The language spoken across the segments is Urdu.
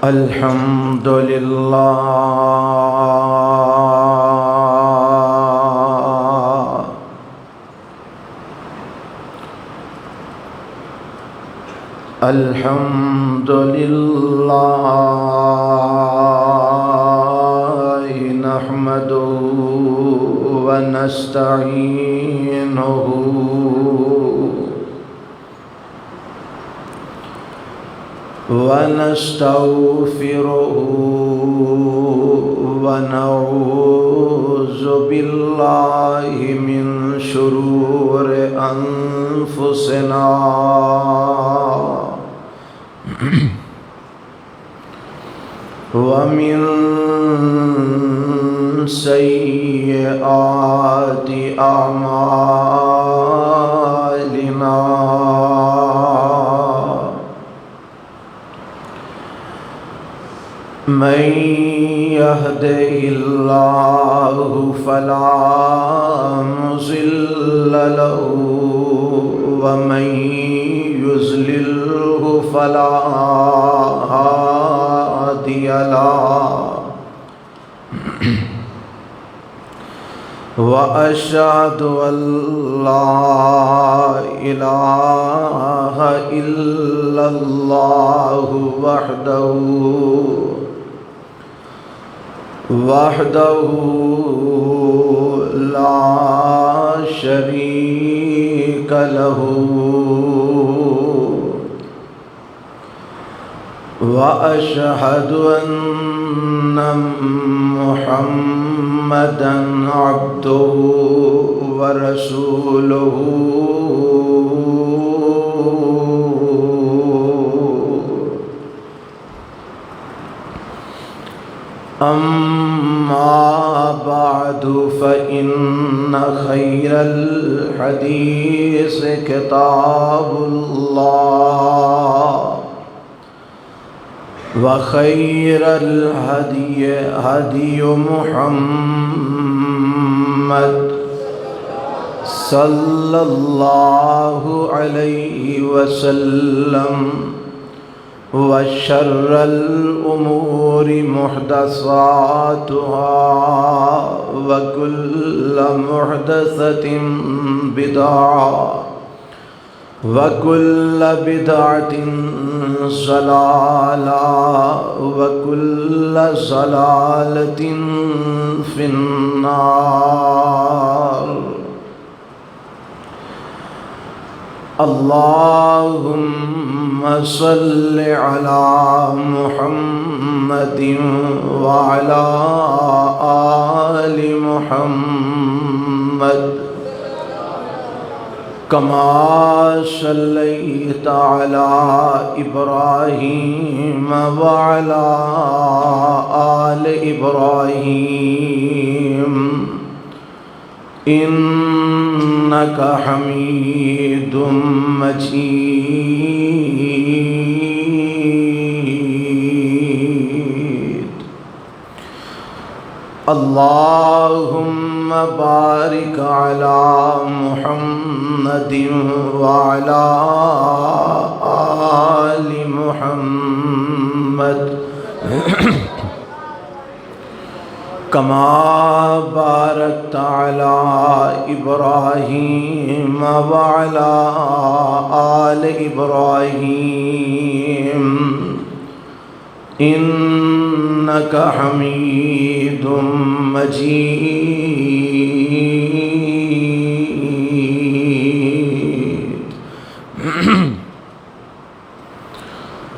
الحمد لله الحمد لله نحمده ونستعينه ونستغفره ونعوذ بالله من شرور أنفسنا ومن سيئات أعمالنا من يهده الله فلا مضل له ومن يضلله فلا هادي له وأشهد أن لا إله إلا الله وحده لا شريك له وأشهد أن محمدًا عبده ورسوله أما بعد فإن خير الحديث كتاب الله وخير الهدي هدي محمد صلى الله عليه وسلم وشر الأمور محدثاتها وكل محدثة بدعة وكل بدعة ضلالة وكل ضلالة في النار. اللهم صل على محمد وعلى آل محمد كما صليت على إبراهيم وعلى آل إبراهيم إنك حميد مجيد. اللهم بارك على محمد وعلى آل محمد كما باركت على إبراهيم وعلى آل إبراهيم إنك حميد مجيد.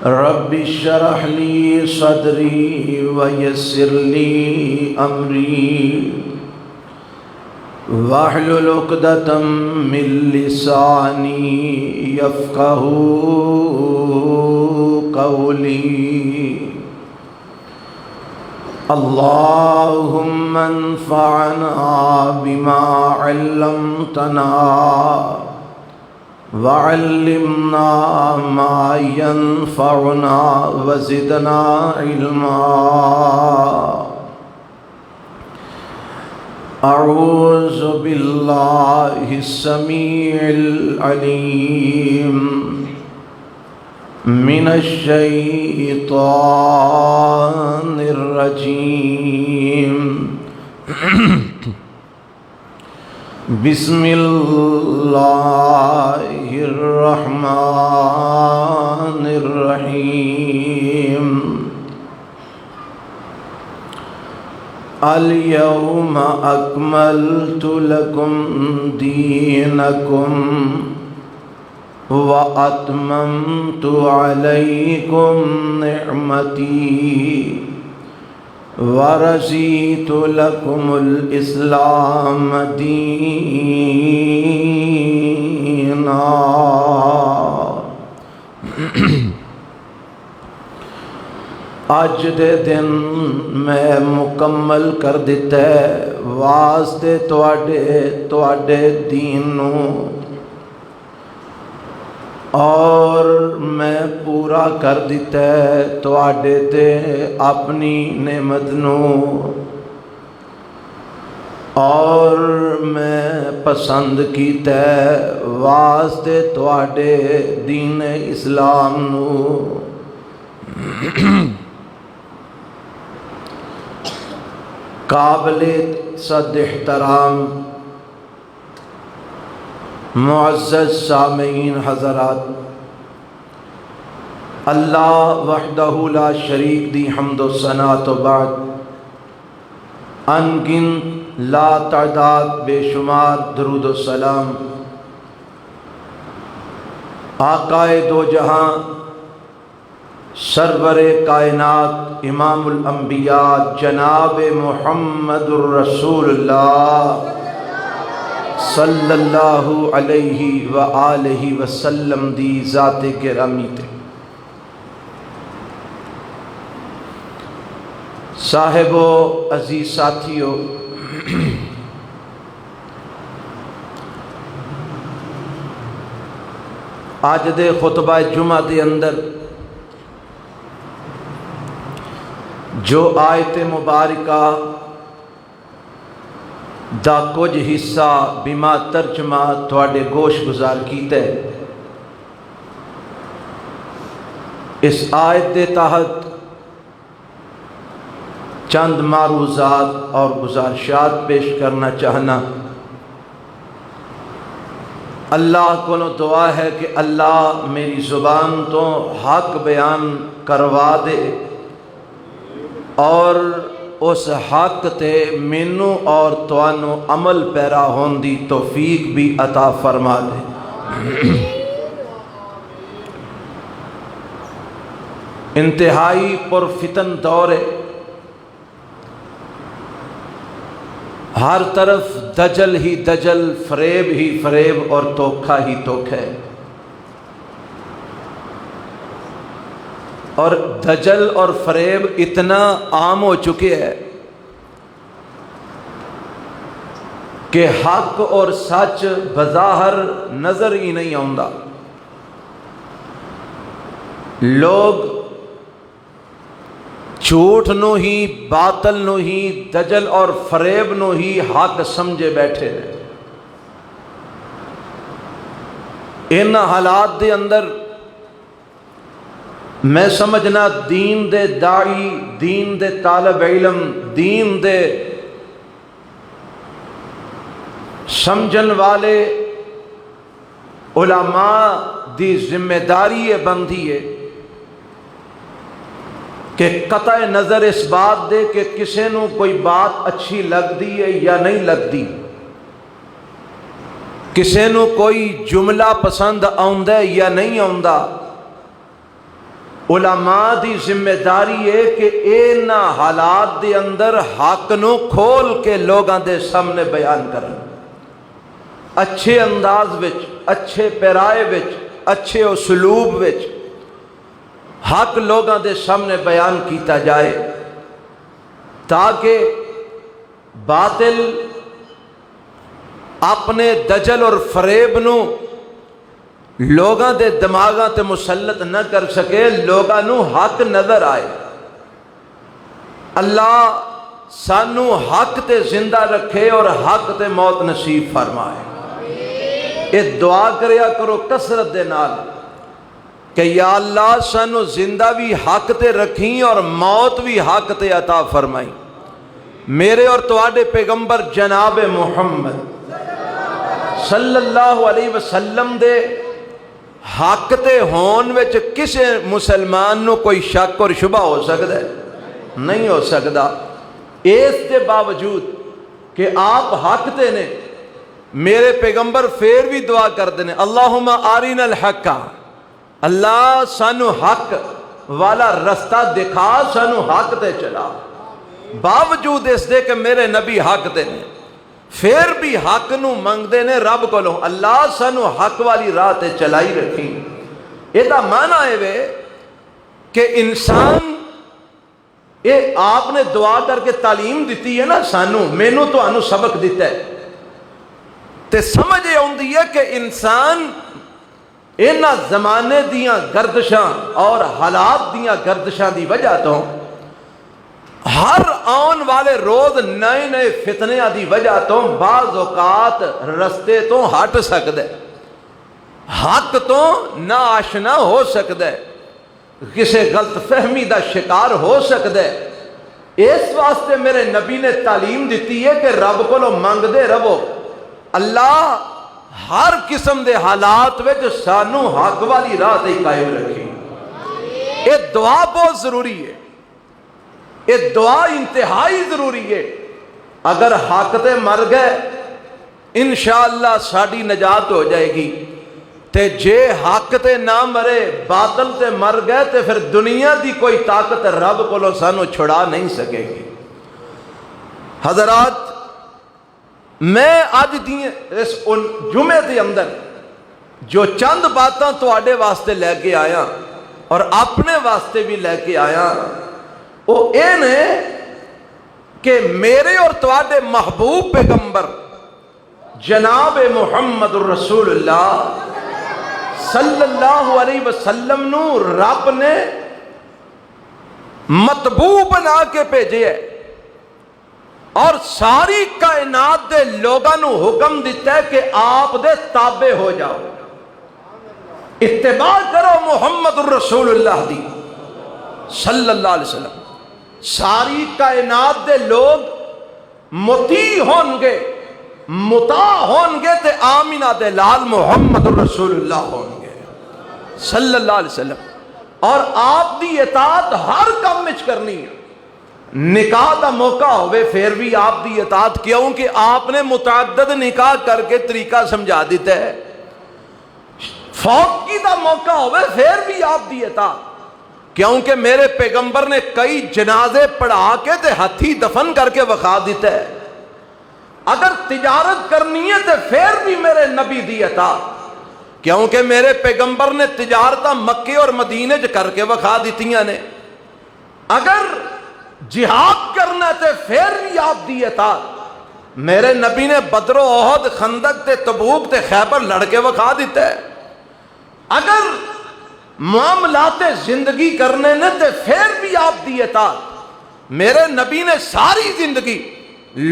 رب اشرح لي صدري ويسر لي أمري واحلل عقدة من لساني يفقهوا قولي. اللهم انفعنا بما علمتنا وعلمنا ما ينفعنا وزدنا علما. أعوذ بالله السميع العليم من الشیطان الرجیم بسم اللہ الرحمن الرحیم اليوم اکملت لکم دینکم وَأَتْمَمْتُ عَلَيْكُمْ نِعْمَتِي وَرَضِيتُ لَكُمُ الْإِسْلَامَ دِينًا۔ اج دے دن میں مکمل کر دیتا ہے واسطے تواڈے دین نو، اور میں پورا کر دیتا ہے تواڈے تے اپنی نعمت نو، اور میں پسند کیتا ہے واسطے تواڈے دین اسلام نو۔ قابل صد احترام معزز سامعین حضرات، اللہ وحدہ لا شریک دی حمد و ثنا تو بعد انگن لا تعداد بے شمار درود و سلام آقائے دو جہاں سرور کائنات امام الانبیاء جناب محمد الرسول اللہ صلی اللہ علیہ وآلہ وسلم دی ذات گرامی تے صاحبو عزیز ساتھیو، آج دے خطبہ جمعہ دے اندر جو آیت مبارکہ دا کچھ حصہ بما ترجمہ تواڈے گوش گزار کیتا ہے، اس آیت دے تحت چند معروضات اور گزارشات پیش کرنا چاہنا۔ اللہ کو دعا ہے کہ اللہ میری زبان تو حق بیان کروا دے، اور اس حق تے مینوں اور توانوں عمل پیرا ہون دی توفیق بھی عطا فرما دے۔ انتہائی پرفتن دور ہے، ہر طرف دجل ہی دجل، فریب ہی فریب، اور دھوکہ ہی دھوکہ ہے، اور دجل اور فریب اتنا عام ہو چکے ہیں کہ حق اور سچ بظاہر نظر ہی نہیں آتا۔ لوگ جھوٹ نو ہی، باطل نو ہی، دجل اور فریب نو ہی حق سمجھے بیٹھے ہیں۔ ان حالات دے اندر میں سمجھنا دین دے داعی، دین دے طالب علم، دین دے سمجھن والے علماء دی ذمہ داری بندی ہے کہ قطع نظر اس بات دے کہ کسے نو کوئی بات اچھی لگدی ہے یا نہیں لگدی، کسے نو کوئی جملہ پسند آؤندا ہے یا نہیں آؤندا، علماء دی ذمہ داری ہے کہ اینا حالات دے اندر حق نو کھول کے لوگاں دے سامنے بیان کرن، اچھے انداز وچ، اچھے پیرائے وچ، اچھے اسلوب وچ حق لوگاں دے سامنے بیان کیتا جائے، تاکہ باطل اپنے دجل اور فریب نو لوگاں دے دماغاں تے مسلط نہ کر سکے، لوگاں نو حق نظر آئے۔ اللہ سانو حق تے زندہ رکھے اور حق تے موت نصیب فرمائے۔ یہ دعا کریا کرو کثرت دے نال کہ یا اللہ سانو زندہ بھی حق تے رکھیں اور موت بھی حق تے عطا فرمائیں. میرے اور تواڈے پیغمبر جناب محمد صلی اللہ علیہ وسلم دے حق تے ہون وچ کسے مسلمان نو کوئی شک اور شبہ ہو سکتا ہے؟ نہیں ہو سکتا. اس کے باوجود کہ آپ حق تے نے، میرے پیغمبر پھر بھی دعا کرتے ہیں اللہم آرینا الحق، اللہ سانو حق والا رستہ دکھا، سانو حق تے چلا. باوجود اس دے کہ میرے نبی حق تے نے، پھر بھی حق نو منگتے نے رب کو لو اللہ سانو حق والی راہ تے چلائی رکھیں. یہ معنی ہے کہ انسان یہ آپ نے دعا کر کے تعلیم دیتی ہے نا سانو، مینو تو انو سبق دیتا ہے تے سمجھ یہ آتی ہے کہ انسان انہاں زمانے دیاں گردشاں اور حالات دیاں گردشاں دی وجہ تو ہر آن والے روز نئے نئے فتنیاں دی وجہ تو بعض اوقات رستے تو ہٹ سکتا ہے، حق تو نا آشنا ہو سکتا ہے، کسی غلط فہمی دا شکار ہو سکتا ہے. اس واسطے میرے نبی نے تعلیم دیتی ہے کہ رب کو لو منگ دے رہو اللہ ہر قسم دے حالات وچ سانو حق والی راہ تے قائم رکھی. یہ دعا بہت ضروری ہے، یہ دعا انتہائی ضروری ہے. اگر حق تے مر گئے انشاءاللہ ساڑی نجات ہو جائے گی، تے جے حق تے نہ مرے باطل تے مر گئے تے پھر دنیا دی کوئی طاقت رب کو لو سانو چھڑا نہیں سکے گی. حضرات میں آج اس جمعے دے اندر جو چند باتاں تو آڈے واسطے لے کے آیا اور اپنے واسطے بھی لے کے آیا وہ این ہے کہ میرے اور تواڈے محبوب پیغمبر جناب محمد الرسول اللہ صلی اللہ علیہ وسلم نو رب نے مطبوع بنا کے بھیجے ہے اور ساری کائنات دے لوگاں نو حکم دیتا ہے کہ آپ دے تابع ہو جاؤ، اتباع کرو محمد الرسول اللہ دی صلی اللہ علیہ وسلم. ساری کائنات دے لوگ مطیع ہون گے، مطاع ہون گے تے آمینہ دے لال محمد الرسول اللہ ہون گے صلی اللہ علیہ وسلم. اور آپ دی اطاعت ہر کام وچ کرنی ہے. نکاح دا موقع ہوئے پھر بھی آپ دی اطاعت، کیونکہ آپ نے متعدد نکاح کر کے طریقہ سمجھا دیتا ہے. فوت کی دا موقع ہوئے پھر بھی آپ دی اطاعت، کیونکہ میرے پیغمبر نے کئی جنازے پڑھا کے تے ہتھی دفن کر کے وقا دیتا ہے. اگر تجارت کرنی ہے تے پھر بھی میرے نبی دی اطاعت، کیونکہ میرے پیغمبر نے تجارتاں مکے اور مدینے کر کے وقا دیتیاں نے. اگر جہاد کرنا تے پھر بھی آپ دی اطاعت، میرے نبی نے بدر و احد خندق تے تبوک تے خیبر لڑ کے وقا دیتا ہے. اگر معاملات زندگی کرنے نے تے پھر بھی آپ دی اطاعت، میرے نبی نے ساری زندگی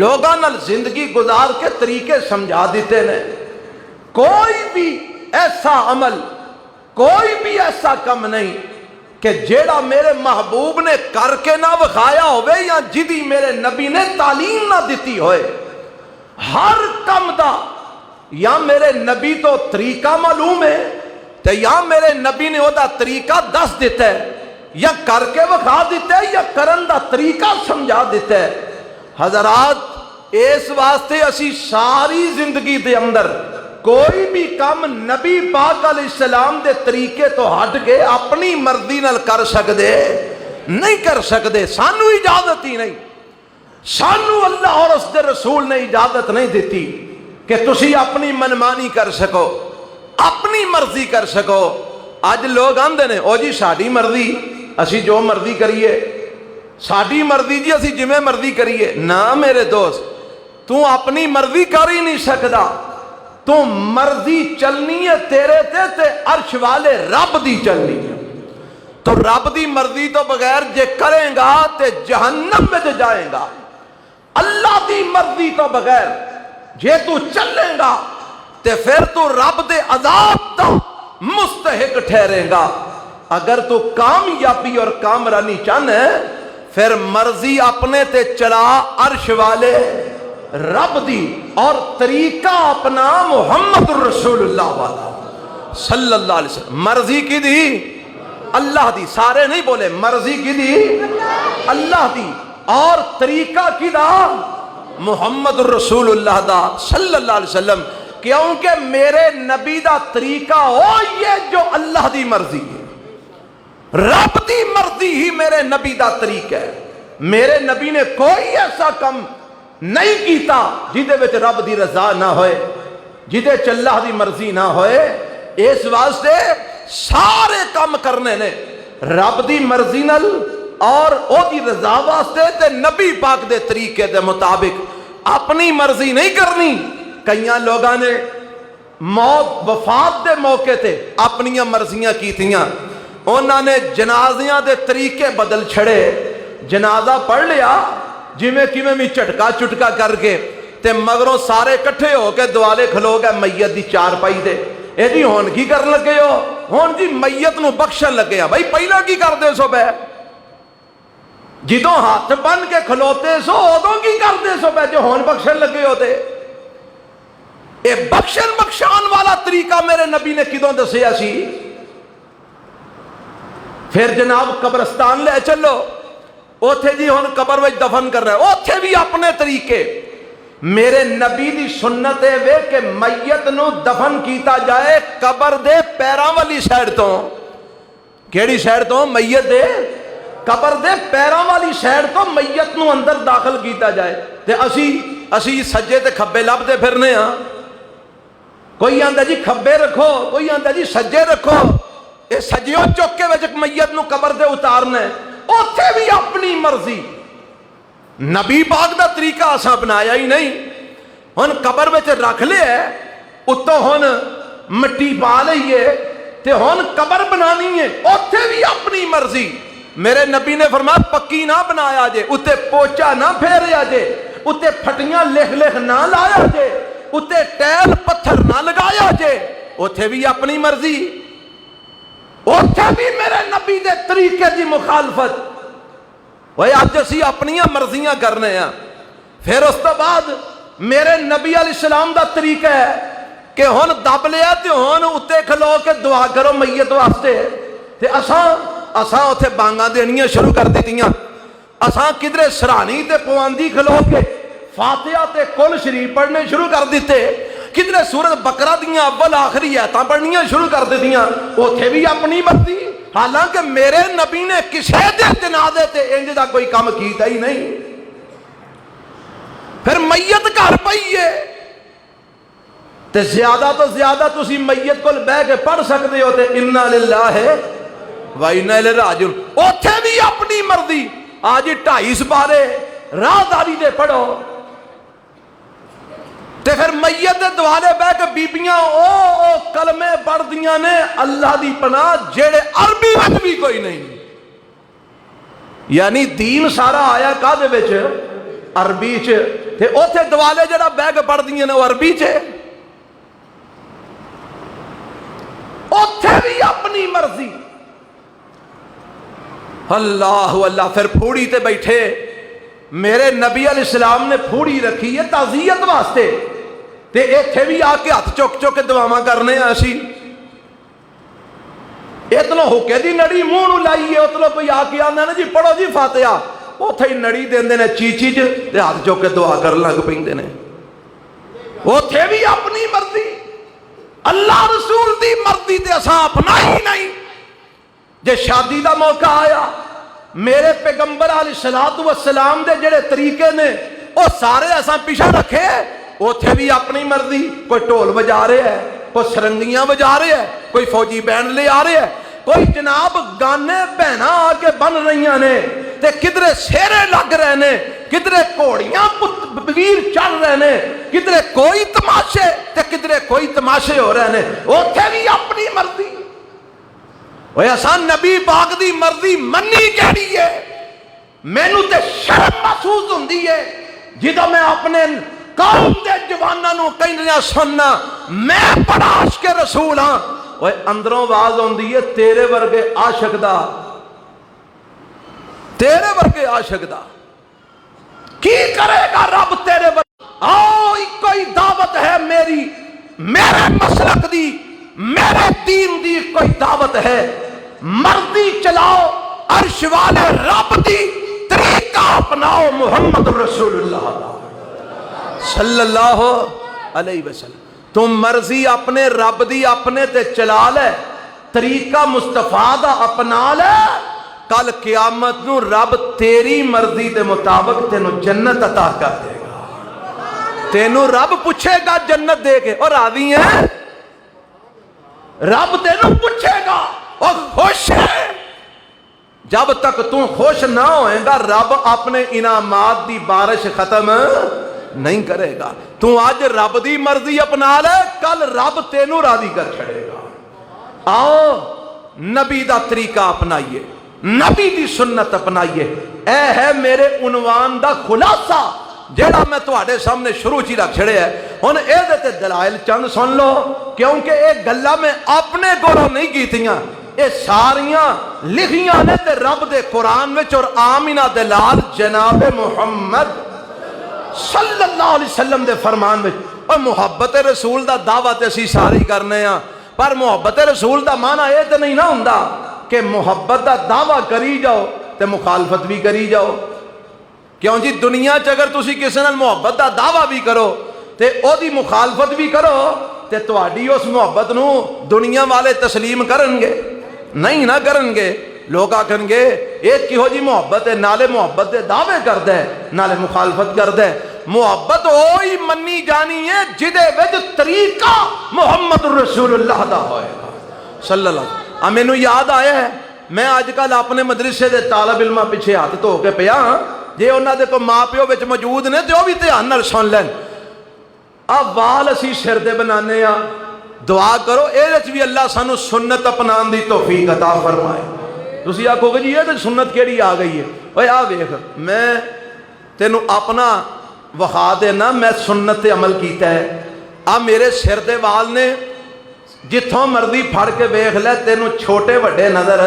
لوگاں نال زندگی گزار کے طریقے سمجھا دیتے نے. کوئی بھی ایسا عمل، کوئی بھی ایسا کم نہیں کہ جیڑا میرے محبوب نے کر کے نہ وکھایا ہوئے یا جدی میرے نبی نے تعلیم نہ دیتی ہوئے. ہر کم دا یا میرے نبی تو طریقہ معلوم ہے تے یا میرے نبی نے وہ دا طریقہ دس دیتا ہے، یا کر کے وکھا دیتا ہے یا کرن دا طریقہ سمجھا دیتا ہے. حضرات اس واسطے اسی ساری زندگی دے اندر کوئی بھی کام نبی پاک علیہ السلام دے طریقے تو ہٹ کے اپنی مرضی نال کر سکدے نہیں کر سکدے. سانو اجازت ہی نہیں، سانو اللہ اور اس دے رسول نے اجازت نہیں دیتی کہ تسی اپنی منمانی کر سکو، اپنی مرضی کر سکو. اج لوگ آندے نے او جی ساڈی مرضی، اسی جو مرضی کریے، ساڈی مرضی جی اسی جویں مرضی کریے. نہ میرے دوست، تو اپنی مرضی کر ہی نہیں سکدا. تو مرضی چلنی ہے تیرے تے عرش والے رب دی چلنی ہے. تو رب دی مرضی تو بغیر جے کریں گا تے جہنم میں جائیں گا. اللہ دی مرضی تو بغیر جے تو چلیں گا تے پھر تو رب دے عذاب دا مستحق ٹھہرے گا. اگر تو کامیابی اور کامرانی چاہنا ہے پھر مرضی اپنے تے چلا عرش والے رب دی، اور طریقہ اپنا محمد الرسول اللہ والا صلی اللہ علیہ وسلم۔ مرضی کی دی اللہ دی، سارے نہیں بولے، مرضی کی دی اللہ دی، اور طریقہ کی دا محمد الرسول اللہ دا صلی اللہ علیہ وسلم، کیونکہ میرے نبی دا طریقہ ہو یہ جو اللہ دی مرضی ہے، رب دی مرضی ہی میرے نبی دا طریقہ ہے۔ میرے نبی نے کوئی ایسا کم نہیں کیتا جدے وچ رب دی رضا نہ ہوئے، جدے وچ اللہ دی مرضی نہ ہوئے۔ اس واسطے سارے کام کرنے نے رب دی مرضی نال اور او دی رضا واسطے تے نبی پاک دے طریقے دے مطابق، اپنی مرضی نہیں کرنی۔ کئیاں لوگاں نے موت وفات دے موقع تے اپنی مرضیاں کیتیاں، انہاں نے جنازیاں دے طریقے بدل چھڑے، جنازہ پڑھ لیا جویں کیویں بھی جھٹکا چٹکا کر کے تے مگروں سارے کٹھے ہو کے دوالے کھلو گئے میت دی چارپائی دے، اے جی ہون کی کرن لگے ہو؟ ہون جی میت نو بخشن لگے ہاں۔ بھائی پہلا کی کر دے سو بے؟ جدوں ہاتھ بن کے کھلوتے سو ادوں کی کر دے سو بے جو ہون بخشن لگے ہوتے؟ اے بخشن بخشان والا طریقہ میرے نبی نے کدوں دسیا سی؟ پھر جناب قبرستان لے چلو، اوتھے جی ہن قبر وچ دفن کر رہے، اوتھے بھی اپنے طریقے۔ میرے نبی دی سنت ہے وے کہ میت نو دفن کیتا جائے قبر دے پیراں والی سائیڈ تو۔ کیڑی سائیڈ تو؟ میت دے قبر دے پیراں والی سائیڈ تو میت نو اندر داخل کیتا جائے۔ تے اسی سجے تے کھبے لبدے پھرنے ہاں، کوئی آندا جی کھبے رکھو، کوئی آندا جی سجے رکھو، اے سجیوں چوک کے وچ میت نو قبر دے اتارنا ہے، اوتھے بھی اپنی مرضی۔ نبی پاک دا طریقہ اساں بنایا ہی نہیں، ہن قبر وچ رکھ لے ہے، اتوں ہن مٹی پا لئیے تے ہن قبر بنانی ہے، اوتھے بھی اپنی مرضی۔ میرے نبی نے فرمایا پکی نہ بنایا جے، اتے پوچا نہ پھیریا جے، اتے پھٹیاں لکھ نہ لایا جے، اتے ٹیل پتھر نہ لگایا جے، اوتھے بھی اپنی مرضی، اوتھے بھی میرے نبی دے طریقے دی مخالفت۔ وہ اج اسی اپنی مرضیاں کرنے ہیں۔ پھر اس تو بعد میرے نبی علیہ السلام دا طریقہ ہے کہ ہن دب لیا تے ہن اتے کھلو کے دعا کرو میت واسطے، تے اساں اوتھے بانگاں دینیاں شروع کر دیتیاں، اساں کدھرے سرانی تے پواندی کھلو کے فاتحہ تے کل شریف پڑھنے شروع کر دیتے، کدھرے سورۃ بقرہ دیاں اول آخری آیتاں پڑھنیاں شروع کر دیتیاں، اوتھے بھی اپنی مرضی۔ حالانکہ میرے نبی نے کسے دے جنازے تے انج دا کوئی کام کیتا ہی نہیں۔ پھر میت گھر پئی ہے تے زیادہ تو زیادہ تسی میت کول بہ کے پڑھ سکتے ہو تے انا للہ و انا الیہ راجعون، اوتھے بھی اپنی مرضی۔ آج 2.5 سپارے راہداری دے پڑھو تے پھر میت دے دوالے بہ کے بیبیاں او کلمے پڑھ دیاں نے اللہ دی پناہ جیڑے عربی وچ بھی کوئی نہیں۔ یعنی دین سارا آیا کادے وچ؟ عربی چ، تے اوتھے دوالے جڑا بہ کے پڑھ دیاں نے وہ عربی چ، اوتھے بھی اپنی مرضی۔ اللہ اللہ۔ پھر پھوڑی تے بیٹھے، میرے نبی علیہ السلام نے پھوڑی رکھی ہے تعزیت واسطے، تے ایتھے بھی آ کے ہاتھ چک چک کے دعاواں کرنے ہیں اسی۔ اتنا ہوکے دی نڑی منہ نو لائیے، اتنا کوئی آ کے آندا نا جی پڑھو جی فاتحہ، اوتھے ہی نڑی دیندے نے چیچی تے ہاتھ چک کے دعا کر لگ پیندے نے، اوتھے بھی اپنی مرضی۔ اللہ رسول دی مرضی تے اساں اپنا ہی نہیں۔ جے شادی دا موقع آیا، میرے پیغمبر علیہ السلام دے جڑے طریقے نے وہ سارے اساں پیچھے رکھے، اوتھے بھی اپنی مرضی۔ کوئی ٹول بجا رہے ہے، کوئی سرنگیاں بجا رہے ہے، کوئی فوجی بینڈ لے آ رہے ہے، کوئی جناب گانے بہنا آ کے بن رہی نے، تے کدھرے سیرے لگ رہے نے، کدھرے گھوڑیاں ویر چل رہے نے، کدھرے کوئی تماشے تے کدھرے کوئی تماشے ہو رہے نے، اوتھے بھی اپنی مرضی۔ اوے اساں نبی پاک دی مرضی منی کیڑی ہے؟ مینوں تے شرم محسوس ہوندی ہے جدوں میں اپنے قوم دے جواناں نوں کہندیاں سننا میں بڑا عاشق رسول ہاں، وہ اندروں آواز آتی ہے تیرے ورگے عاشق دا، تیرے ورگے عاشق دا کی کرے گا رب تیرے ورگے؟ آؤ کوئی دعوت ہے میری، میرے مسلک دی، میرے دین دی کوئی دعوت ہے، مرضی چلاؤ عرش والے رب دی، طریقہ اپناؤ محمد رسول اللہ صلی اللہ علیہ وسلم۔ تم مرضی اپنے رب دی اپنے تے چلا لے، طریقہ مصطفیٰ دا اپنا لے، کل قیامت نو رب تیری مرضی دے مطابق تینو جنت عطا کر دے گا۔ تینو رب پوچھے گا جنت دے کے اور راضی ہیں؟ رب تینو پوچھے گا اور خوش ہے؟ جب تک تو خوش نہ ہوئے گا رب اپنے انعامات دی بارش ختم نہیں کرے گا۔ تو آج رب دی مرضی اپنا لے، کل رب تینو راضی کر چھڑے گا۔ آؤ نبی دا طریقہ اپنائیے، نبی دی سنت اپنائیے۔ اے ہے میرے عنوان دا خلاصہ جیڑا میں تواڈے سامنے شروع چی رکھ چھڑے ہے۔ ہن اے دے دلائل چند سن لو، کیونکہ اے گلاں میں اپنے کولوں نہیں کیتیاں، اے ساریاں لکھیاں نے تے رب دے قرآن وچ اور آمینہ دے لال جناب محمد صلی اللہ علیہ وسلم دے فرمان وچ۔ اور محبت رسول دا دعوت اسی ساری کرنے ہاں، پر محبت رسول دا معنی اے تے نہیں نہ ہوندا کہ محبت دا دعویٰ کری جاؤ تے مخالفت بھی کری جاؤ۔ کیوں جی دنیا چ اگر تسی کسی نال محبت دا دعویٰ بھی کرو تے او دی مخالفت بھی کرو تے تواڈی اس محبت نو دنیا والے تسلیم کرن گے؟ نہیں نہ کرن گے۔ لوگ آکھن گے ایک کہو جی محبت ہے، نالے محبت دے دعوے کردا ہے نالے مخالفت کردا ہے۔ محبت وہی منی جانی ہے جدے وچ طریقہ محمد رسول اللہ دا ہوئے گا صلی اللہ علیہ وسلم۔ مینوں یاد آیا ہے میں اج کل اپنے مدرسے دے طالب علماں پیچھے ہاتھ دھو کے پیا، جے انہاں دے کوئی ماں پیو وچ موجود نے تے او بھی دھیان نال سن لین۔ اب وال اسی سر دے بنانے ہاں، دعا کرو اے وچ بھی اللہ سانو سنت اپنان دی توفیق عطا فرمائے۔ تسی آکھو گے جی یہ تے سنت کیڑی آ گئی ہے؟ اوے آ ویکھ میں تینوں اپنا وخا دینا، میں سنت تے عمل کیتا ہے۔ آ میرے سر دے وال نے جتھوں مرضی پھڑ کے ویکھ لے تینوں چھوٹے وڈے نظر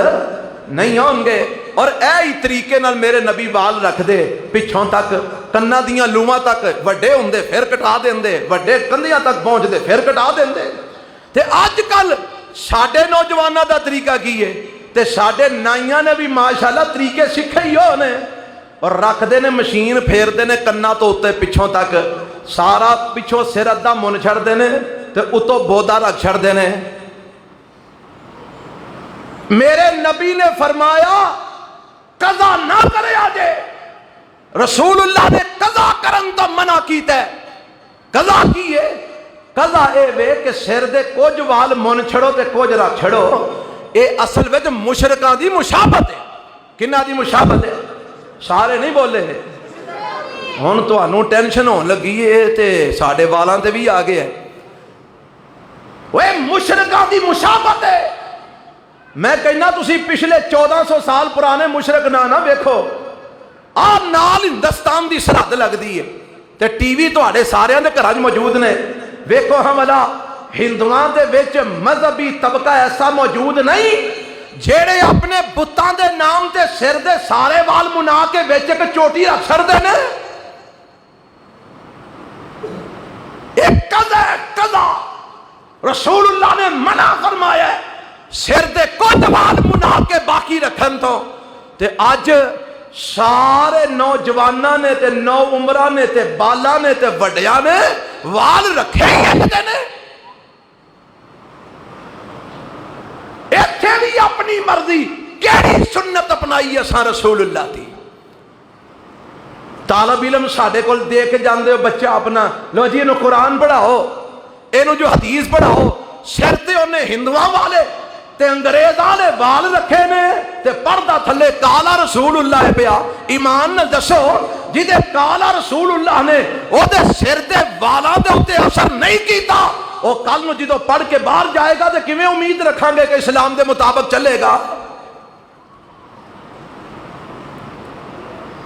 نہیں ہون گے، اور اے ہی طریقے نال میرے نبی وال رکھ دے پچھوں تک، کناں دیاں لوواں تک وڈے ہوندے پھر کٹا دیندے، وڈے کندھیاں تک پہنچ دے پھر کٹا دیندے۔ تے اج کل ساڈے نوجواناں دا طریقہ کی ہے؟ تے ساڈے نائیاں نے بھی ماشاءاللہ طریقے سکھے ہی ہونے، اور رکھ دے نے مشین پھیر دے نے کناں تو اتے پچھوں تک، سارا پچھوں سر ادھا من چھڑ دے نے تے اتوں بودا رکھ چھڑ دے نے۔ میرے نبی نے فرمایا قضا نہ کرے آجے، رسول اللہ نے قضا کرن تو منع کیتا ہے۔ قضا کی ہے؟ قضا اے وے کہ سر دے کچھ وال من چھڑو تے کچھ رکھ چھڑو، اے اصل وچ مشرکاں دی مشابہت ہے۔ کنہاں دی مشابہت ہے؟ سارے نہیں بولے ہن تانوں ٹینشن ہون لگی ہے تے ساڈے والاں تے بھی آ گیا ہے۔ وہ مشرکاں دی مشابہت ہے۔ میں کہنا تسی پچھلے 1400 سال پرانے مشرک نہ ویکھو، آ نال ہندوستان دی سرحد لگدی ہے تے ٹی وی تواڈے ساریاں دے گھراں موجود نے۔ ویکھو ہملا ہندوؤں دے وچ مذہبی طبقہ ایسا موجود نہیں جیڑے اپنے بتاں دے نام تے سر دے سارے وال منا کے وچ ایک چوٹی رکھ چھڑدے نے۔ ایک قضا رسول اللہ نے منع فرمایا ہے سر دے کچھ وال منا کے باقی رکھن تو۔ تے اج سارے نوجواناں نے تے نو عمراں نے تے بالاں نے تے وڈیاں نے وال رکھے ہی نے۔ ایتھے بھی اپنی مرضی کیڑی سنت اپنائی اساں رسول اللہ دی۔ طالب علم ساڈے کول دے کے جاندے ہو بچہ اپنا، لو جی اینو قرآن پڑھاؤ، اینو جو حدیث پڑھاؤ، سر تے اونے ہندواں والے تے انگریز والے وال رکھے نے تے پردہ تھلے کالا رسول اللہ پیا۔ ایمان نال دسو جدے کالا رسول اللہ نے او دے سر دے والاں دے اوتے اثر نہیں کیتا، او کل نو جدوں پڑھ کے باہر جائے گا تے کیویں امید رکھاں گے کہ اسلام دے مطابق چلے گا؟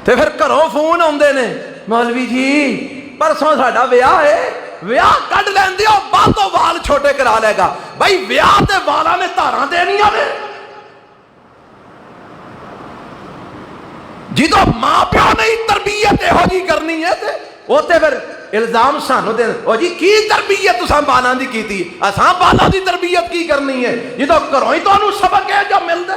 تے پھر گھروں فون آندے نے، مولوی جی پرسوں ساڈا ویاہ ہے، ਵਿਆਹ ਕੱਢ ਲੈਂਦੀ ਉਹ ਬਾਤੋਂ ਵਾਲ ਛੋਟੇ ਕਰਾ ਲੇਗਾ। ਬਈ ਵਿਆਹ ਤੇ ਵਾਲਾਂ ਨੇ ਧਾਰਾਂ ਦੇਣੀਆਂ ਨੇ। ਜਦੋਂ ਮਾਂ ਪਿਓ ਨੇ ਤਰਬੀਅਤ ਇਹੋ ਜੀ ਕਰਨੀ ਹੈ ਤੇ ਉੱਥੇ ਫਿਰ ਇਲਜ਼ਾਮ ਸਾਨੂੰ ਦੇ ਉਹ ਜੀ ਕੀ ਤਰਬੀਅਤ ਤੁਸਾਂ ਬਾਲਾਂ ਦੀ ਕੀਤੀ, ਅਸਾਂ ਬਾਲਾਂ ਦੀ ਤਰਬੀਅਤ ਕੀ ਕਰਨੀ ਹੈ ਜਦੋਂ ਘਰੋਂ ਹੀ ਤੁਹਾਨੂੰ ਸਬਕ ਹੈ ਜੋ ਮਿਲਦਾ।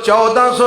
1400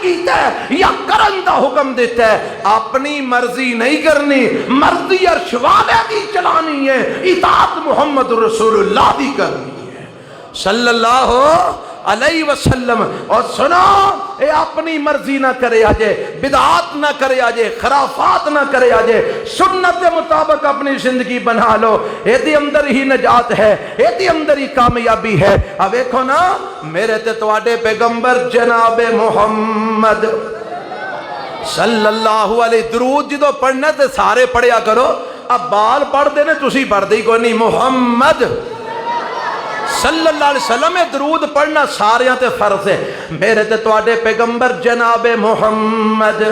کیتا ہے یا کرن دا حکم دیتا ہے. اپنی مرضی نہیں کرنی, مرضی عرش والے دی چلانی ہے, اطاعت محمد رسول اللہ دی کرنی ہے صلی اللہ علیہ وسلم. اور سنو, اے اپنی مرضی نہ کرے آجے, بدعات نہ کرے آجے, خرافات نہ کرے آجے, سنت کے مطابق اپنی زندگی بنا لو. اے دی اندر ہی نجات ہے, اے دی اندر ہی کامیابی ہے. اب دیکھو نا, میرے تے تواڈے پیغمبر جناب محمد صلی اللہ علیہ, درود جدو پڑھنا تے سارے پڑھیا کرو. اب بال پڑھ دے نے, تسی پڑھ دی کوئی نہیں. محمد صلی اللہ علیہ وسلم, درود پڑھنا ساریاں تے فرض ہے. میرے تے تواڈے پیغمبر جناب محمد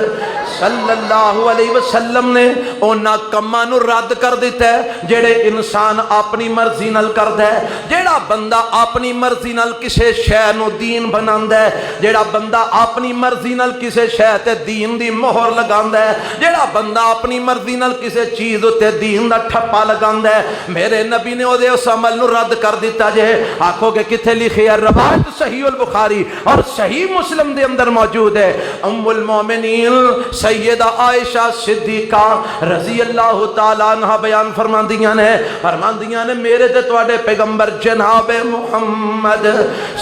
صلی اللہ علیہ وسلم نے اونا کماں نو رد کر دیتا ہے جڑے انسان اپنی مرضی نال کردا ہے. جیڑا بندہ اپنی مرضی نال کسے شے نو دین بناندا ہے, جیڑا بندہ اپنی مرضی نال کسے شے تے دین دی مہر لگاندا ہے, جیڑا بندہ اپنی مرضی نال کسے چیز تے دین دا ٹھپا لگاندا ہے, میرے نبی نے او دے اس عمل نو رد کر دیتا جے. آنکھوں کے کتھے لکھی ہے, روایت صحیح البخاری اور صحیح مسلم دے اندر موجود ہے. ام المومنین سیدہ عائشہ صدیقہ رضی اللہ تعالیٰ عنہ بیان فرماندیاں نے میرے تے تواڈے پیغمبر جناب محمد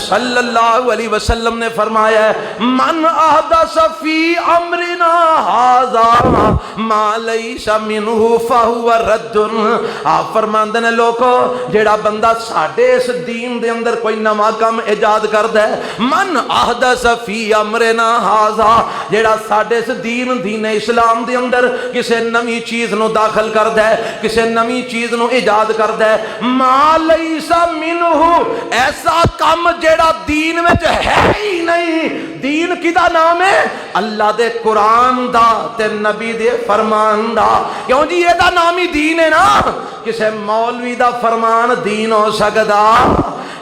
صلی اللہ علیہ وسلم نے فرمایا ہے, من احدث فی امرنا ھذا ما لیس منہ فہو رد. آپ فرماندے نے لوگو, جیڑا بندہ ساڈے اس دین دے اندر کوئی نواں کام ایجاد کردا ہے, من احدث فی امرنا ھذا, جیڑا ساڈے اس دین اسلام دے اندر کسے نویں چیز نو داخل کردا ہے, کسے نویں چیز نو ایجاد کردا ہے, ما لیس منہ, ایسا کام جیڑا دین وچ ہے ہی نہیں. دین کدا نام ہے؟ اللہ دے قرآن دا تے نبی دے فرمان دا. کیوں جی, یہ دا نام ہی دین ہے نا. کسے مولوی دا فرمان دین ہو سکدا,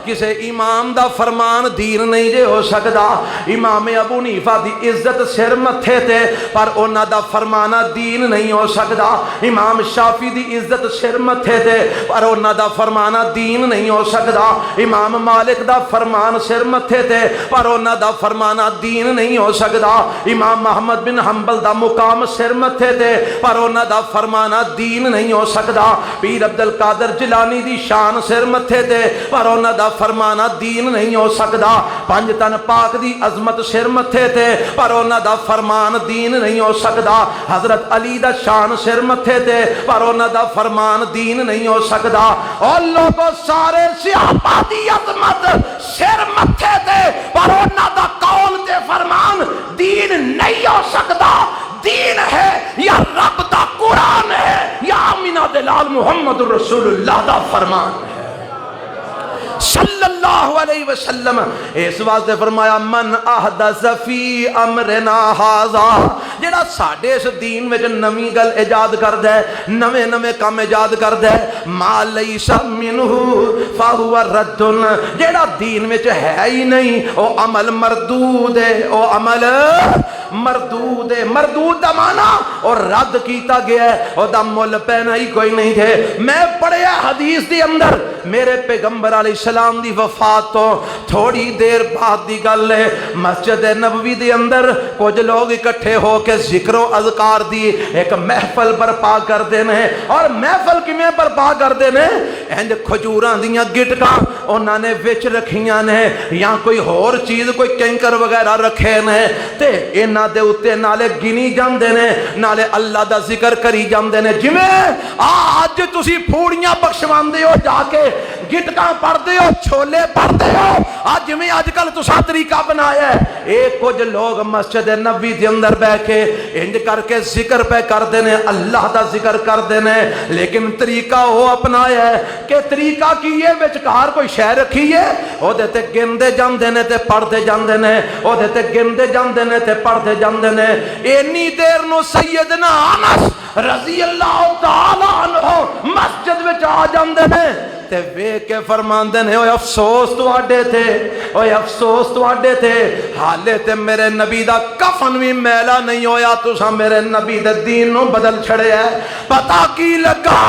کسے امام دا فرمان دین نہیں جے ہو سکدا. امام ابو حنیفہ دی عزت سر متھے تے, پر انہاں دا فرمانا دین نہیں ہو سکدا. امام شافعی دی عزت سر متھے تے, پر انہاں دا فرمانا دین نہیں ہو سکدا. امام مالک دا فرمان سر متھے تے, پر انہاں دا فرمانا دین نہیں ہو سکدا. امام محمد بن حنبل دا مقام سر متھے تے, پر انہاں دا فرمانا دین نہیں ہو سکدا. پیر عبد القادر جیلانی دی شان سر متھے تے, پر انہاں دا فرمانا دین نہیں ہو سکدا. پنج تن پاک دی عظمت سر متھے تے, پر انہاں دا فرمان دین نہیں ہو سکدا. حضرت علی دا شان سر متھے تے, پر انہاں دا فرمان دین نہیں ہو سکدا. اور لوگوں سارے صحابہ دی عظمت سر متھے تے, پر انہاں دا قول تے فرمان دین نہیں ہو سکدا. دین ہے یا رب دا قرآن ہے, یا آمینہ دلال محمد رسول اللہ دا فرمان ہے صلی اللہ علیہ وسلم. اس واسطے فرمایا, من احدث فی امرنا ھذا, جڑا ساڈے اس دین وچ نویں گل ایجاد کردا ہے, نویں نویں کام ایجاد کردا ہے, ما لیس منہ فہو رد, جڑا دین وچ ہے ہی نہیں او عمل مردود ہے, او عمل مردود ہے. مردود دا معنی اور رد کیتا گیا ہے, او دا مول پینا ہی کوئی نہیں تھے. میں پڑھیا حدیث دی اندر, میرے پیغمبر علیہ السلام دی وفات تو تھوڑی دیر بعد دی گل ہے, مسجد نبوی دی اندر کچھ لوگ اکٹھے ہو کے ذکر و اذکار دی ایک محفل برپا کردے نے. اور محفل کیویں برپا کردے نے, انج کھجوراں دیاں گٹکاں انہاں نے وچ رکھیاں نے, یا کوئی ہور چیز کوئی کینکر وغیرہ رکھے نے, تے انہاں دے اوتے نالے گنی جاندے نے, نالے اللہ دا ذکر کری جاندے نے. جویں اج تسی پھوڑیاں بخشواندے ہو, جا کے گٹکاں پڑھدے ہو, چھولے پڑھدے ہو, آج میں آج کل تو سا طریقہ بنایا ہے. ایک کچھ لوگ مسجد نبی دے اندر بیٹھ کے انج کر کے ذکر پہ کر دینے, اللہ دا ذکر کر دینے, لیکن طریقہ وہ اپنایا ہے کہ طریقہ کی یہ وچکار کوئی شے رکھی ہے, او دے تے گندے جاندے نے تے پڑھدے جاندے نے, او دے تے گندے جاندے نے تے پڑھدے جاندے نے. اینی دیر نو سیدنا انس رضی اللہ تعالی عنہ مسجد وچ آ جاندے نے تے ویکھ کے فرماندے نے, اوے افسوس تواڈے تے, اوے افسوس تواڈے تے, حالے تے میرے نبی دا کفن بھی میلا نہیں ہویا, تساں میرے نبی دے دین نو بدل چھڑیا ہے. پتہ کی لگا,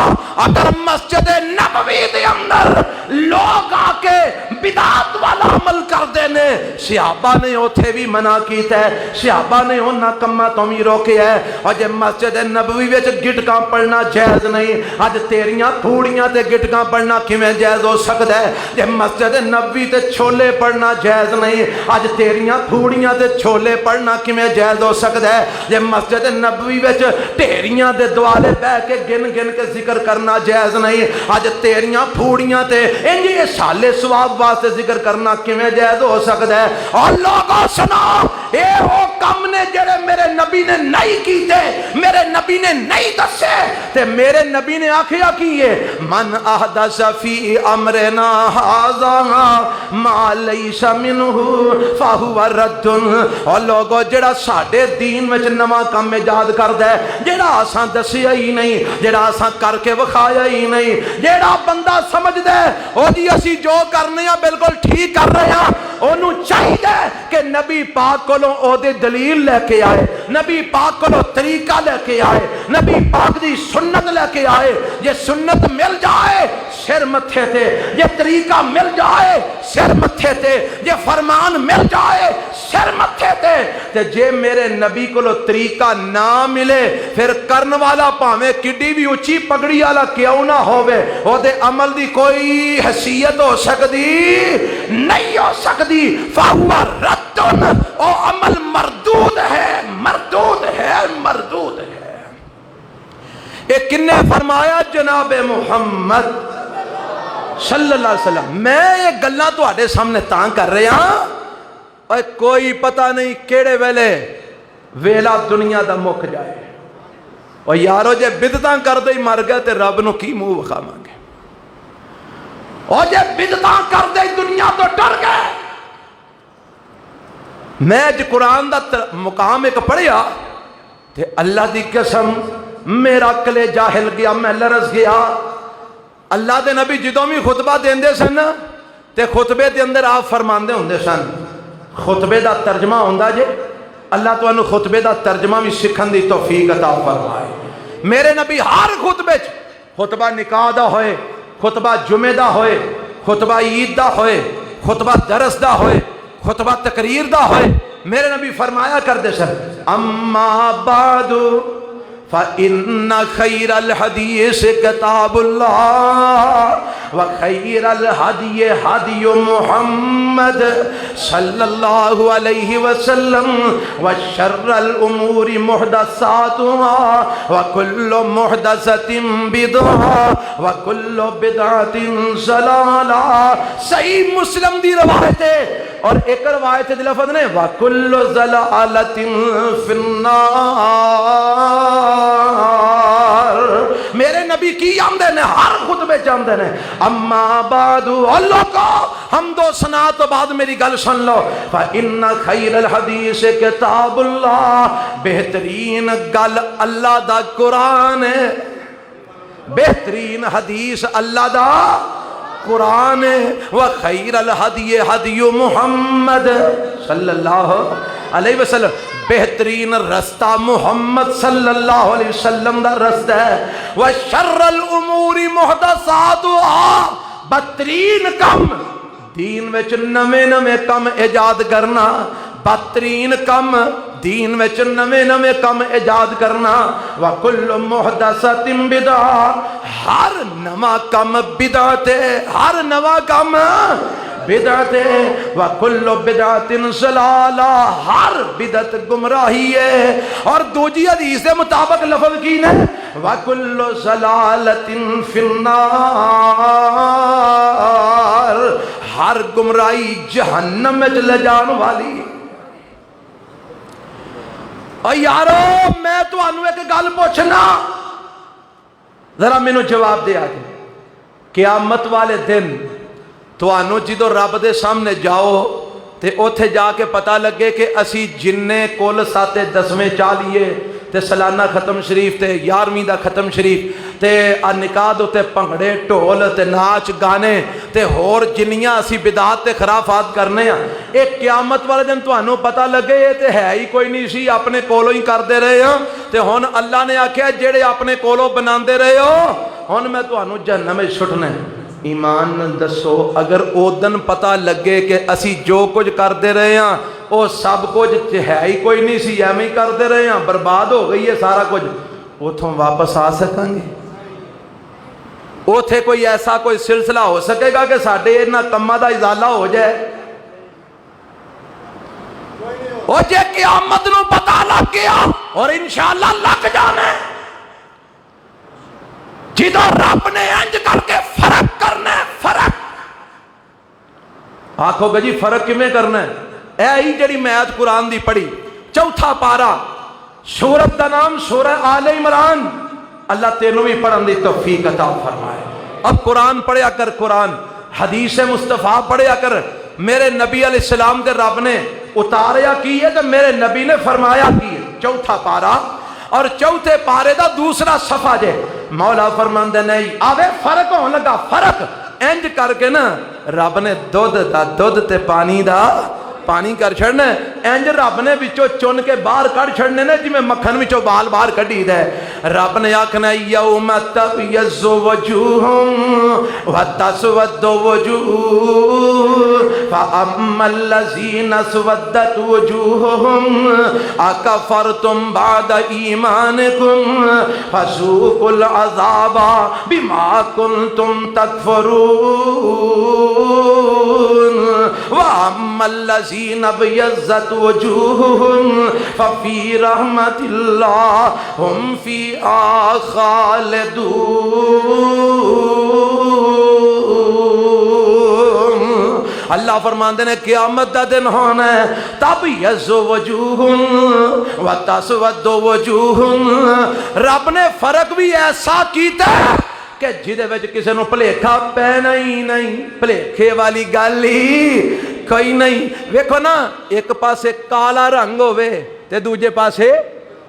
اگر مسجد نبوی دے اندر لوگ آ کے بدعت والا عمل کر کرتے ہیں صحابہ نے اوتھے بھی منع کیتا ہے صحابہ نے انہاں کماں تو بھی روکیا ہے اور جے مسجد نبوی وچ گٹکاں پڑھنا جائز نہیں اج تیریاں پھوڑیاں تے گٹکاں پڑھنا کیویں جائز ہو سکدا ہے جے مسجد نبوی تے چھولے پڑھنا جائز نہیں اج تیریاں پھوڑیاں تے چھولے پڑھنا کیویں جائز ہو سکدا ہے جے مسجد نبوی وچ ڈھیریاں دے دوالے بیٹھ کے گن گن کے ذکر کرنا جائز نہیں اج تیریاں پھوڑیاں تے انج سالے ثواب واسطے ذکر کرنا کیویں جائز ہو سکدا ہے اور لوگوں سنا اے وہ کم نے جڑے میرے نبی نے نہیں کیتے میرے نبی نے نہیں دسے تے میرے نبی نے آکھیا کیے من احدث فی امرنا ھذا ما لیس منہ فہو رد اور لوگوں جڑا ساڈے دین وچ نواں کام ایجاد کردا ہے جڑا اساں دسیا ہی نہیں جڑا اساں کر کے وکھایا ہی نہیں جڑا بندہ سمجھدا ہے او جی اسی جو کرنے ہاں بالکل ٹھیک کر رہے ہاں اونوں چاہیے کہ نبی پاک کولوں او دی دلیل لے کے آئے نبی پاک کولوں طریقہ لے کے آئے نبی پاک دی سنت لے کے آئے یہ سنت مل جائے سر متھے تے یہ طریقہ مل جائے سر متھے تے یہ فرمان مل جائے سر متھے تے جے میرے نبی کولوں طریقہ نہ ملے پھر کرن والا پاویں کڈی بھی اونچی پگڑی والا کیوں نہ ہوے او دے عمل دی کوئی حیثیت ہو سکدی نہیں ہو سکدی فہو رد او عمل مردود ہے مردود ہے مردود ہے یہ کنے فرمایا جناب محمد صلی اللہ علیہ وسلم میں یہ گلاں تواڈے سامنے تاں کر رہا اور کوئی پتہ نہیں کیڑے ویلے ویلا دنیا دا مک جائے اور یارو جے بدتاں کردے ہی مر گئے تے رب نو کی منہ وکھاواں گے اور جے بدتاں کردے ہی دنیا تو ڈر گئے میں جو قرآن دا مقام ایک پڑھیا تے اللہ دی قسم میرا کلے جاہل گیا میں لرز گیا اللہ دے نبی جدوں بھی خطبہ دیندے سن تے خطبے دے اندر آپ فرماندے ہوندے سن خطبے دا ترجمہ ہوندا جے اللہ تو انہوں خطبے دا ترجمہ بھی سکھن دی توفیق عطا فرمائے میرے نبی ہر خطبے خطبہ نکاح دا ہوئے خطبہ جمعہ دا ہوئے خطبہ عید دا ہوئے خطبہ درس دا ہوئے خطبہ تقریر دا ہوئے میرے نبی فرمایا کر دے سر اما بعد فإن خیر الحدیث کتاب اللہ وخیر الحدی حدی محمد صلی اللہ علیہ وسلم وشر الامور محدثاتها وکل محدثت بدعہ وکل بدعت ضلالہ صحیح مسلم دی روایت ہے اور ایک روایت دی لفظ نے وکل ضلالت فی النار میرے نبی کی آمدے نے ہر خطبے جامدے نے اما بعد اللہ کو حمد و ثنا تو بعد میری گل سن لو فإن خیر الحدیث کتاب اللہ بہترین گل اللہ دا قرآن ہے بہترین حدیث اللہ دا قرآن وخیر الحدی حدی محمد صلی اللہ علیہ وسلم بہترین رستہ محمد صلی اللہ علیہ وسلم دا رستہ ہے وشر الامور محدثاتها بدترین کم دین وچ نویں نویں کم ایجاد کرنا بدترین کم دین وچ نویں نویں کم ایجاد کرنا وکل محدثۃ بدعہ ہر نواں کم بدعت ہے ہر نواں کم بدعت ہے وکل بدعت ضلالہ ہر بدعت گمراہی ہے اور دوسری حدیث کے مطابق لفظ کی نے وکل ضلالۃ فی النار ہر گمراہی جہنم میں لے جان والی اور یارو میں تو انو ایک گل پوچھنا ذرا مینوں جواب دے آگے قیامت والے دن تو انو جدو رب دے سامنے جاؤ تے اوتھے جا کے پتہ لگے کہ اسی جننے کول ساتے دسویں چالیے تے سالانہ ختم شریف تے 11ویں دا ختم شریف تے نکاح تے پنگڑے ٹول تے ناچ گانے تے ہور جنیاں اسی بدعات تے خرافات کرنے ہیں ایک قیامت والے دن تانوں پتہ لگے یہ تے ہے ہی کوئی نہیں سی اپنے کولوں ہی کردے رہے ہاں تے ہن اللہ نے آکھیا جڑے اپنے کولوں بناندے رہے ہو ہن میں تانوں جہنم وچ سٹنا ایمان نال دسو اگر اودن پتہ لگے کہ اسی جو کچھ کرتے رہے ہیں وہ سب کچھ ہے ہی کوئی نہیں سی، ایویں ہی کرتے رہے ہیں، برباد ہو گئی ہے سارا کچھ، اتھوں واپس آ سکیں گے؟ اوتھے کوئی ایسا کوئی سلسلہ ہو سکے گا کہ ساڈے انہاں کماں دا ازالہ ہو جائے؟ او جے قیامت نو پتہ لگ گیا اور انشاءاللہ لگ جانا ہے، جدو رب نے انج کر کے فرق کرنا ہے، فرق آکھو گا جی فرق کیویں کرنا ہے؟ اے ہی جڑی میں آج قرآن دی پڑھی، چوتھا پارا، سورت دا نام سورہ آل عمران، اللہ تینوں بھی پڑھن دی توفیق عطا فرمائے۔ اب قرآن پڑھیا کر، قرآن حدیث مصطفیٰ پڑھیا کر، میرے نبی علیہ السلام کے رب نے اتاریا کی ہے تو میرے نبی نے فرمایا کی ہے۔ چوتھا پارا اور چوتھے پارے دا دوسرا صفحہ جے، مولا فرماندے نہیں آوے فرق ہون لگا، فرق انج کر کے نا رب نے دودھ دا دودھ تے پانی دا پانی کر چھڑنے، انج رب نے بچو چن کے باہر کر چھڑنے نے جی میں مکھن بچو بال باہر کڑی دے۔ رب نے آکھنا یوم تبیض وجوہ وتسود وجوہ فاما الذین اسودت وجوہہم اکفرتم بعد ایمانکم فذوقوا العذاب بما کنتم تکفرون واما الذین ابیضت وجوہہم ففی رحمت اللہ ہم فیہا خالدون۔ اللہ فرماندے نے قیامت دا دن ہونا ہے، تبیض وجوہ و تسود وجوہ، رب نے فرق بھی ایسا کیتا ہے کہ جدے وچ کسے نو بھلیکھا پینا ہی نہیں، بھلیکھے والی گل ہی کوئی نہیں۔ ویکھو نا ایک پاسے کالا رنگ ہوئے تے دوجے پاسے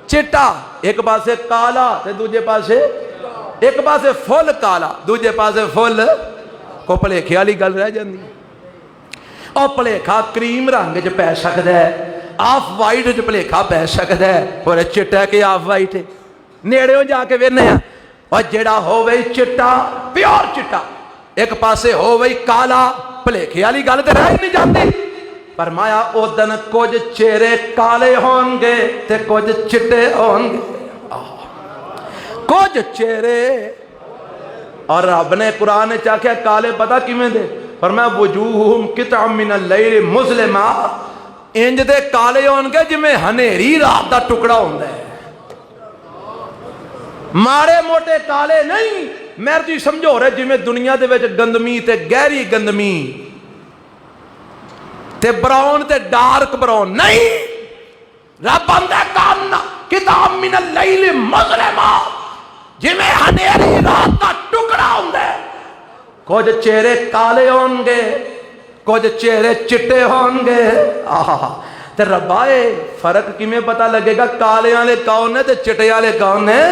چٹا، ایک پاسے کالا تے دوجے پاسے، ایک پاسے فل کالا دوجے پاسے فل، کو بھلیکھے والی گل رہ جاندی۔ اور بھلیکھا کریم رنگ چ پی سکدا ہے، آف وائٹ چ بھلیکھا پی سکدا ہے، اور چٹا کہ آف وائٹ ہے، نیڑےوں جا کے ویکھنے ہاں، اور جڑا ہووے چٹا پیور چٹا ایک پاسے ہووے کالا، بھلیکھے والی گل تے رہ ہی نہیں جاندی۔ فرمایا او دن کچھ چہرے کالے ہون گے تے کچھ چٹے ہون گے، کچھ چہرے، اور رب نے قرآن چاکھیا کالے پتہ کیویں دے، فرمایا وجوہہم قطع من اللیل مظلما، انج دے کالے ہون گے جویں ہنیری رات دا ٹکڑا ہوندا ہے، ماڑے موٹے کالے نہیں، میں تھی سمجھو رہے جی میں دنیا دے وچ گندمی تے گہری گندمی تے براؤن تے ڈارک براؤن نہیں، رب اندے کان کتاب من اللیل مظلما، جی میں ہنیری رات دا ٹکڑا ہوندا ہے، کچھ چہرے کالے ہون گے کچھ چہرے چٹے ہون گے۔ تے رب آئے فرق کیویں پتہ لگے گا کالے والے کون نے تے چٹے والے کون نے؟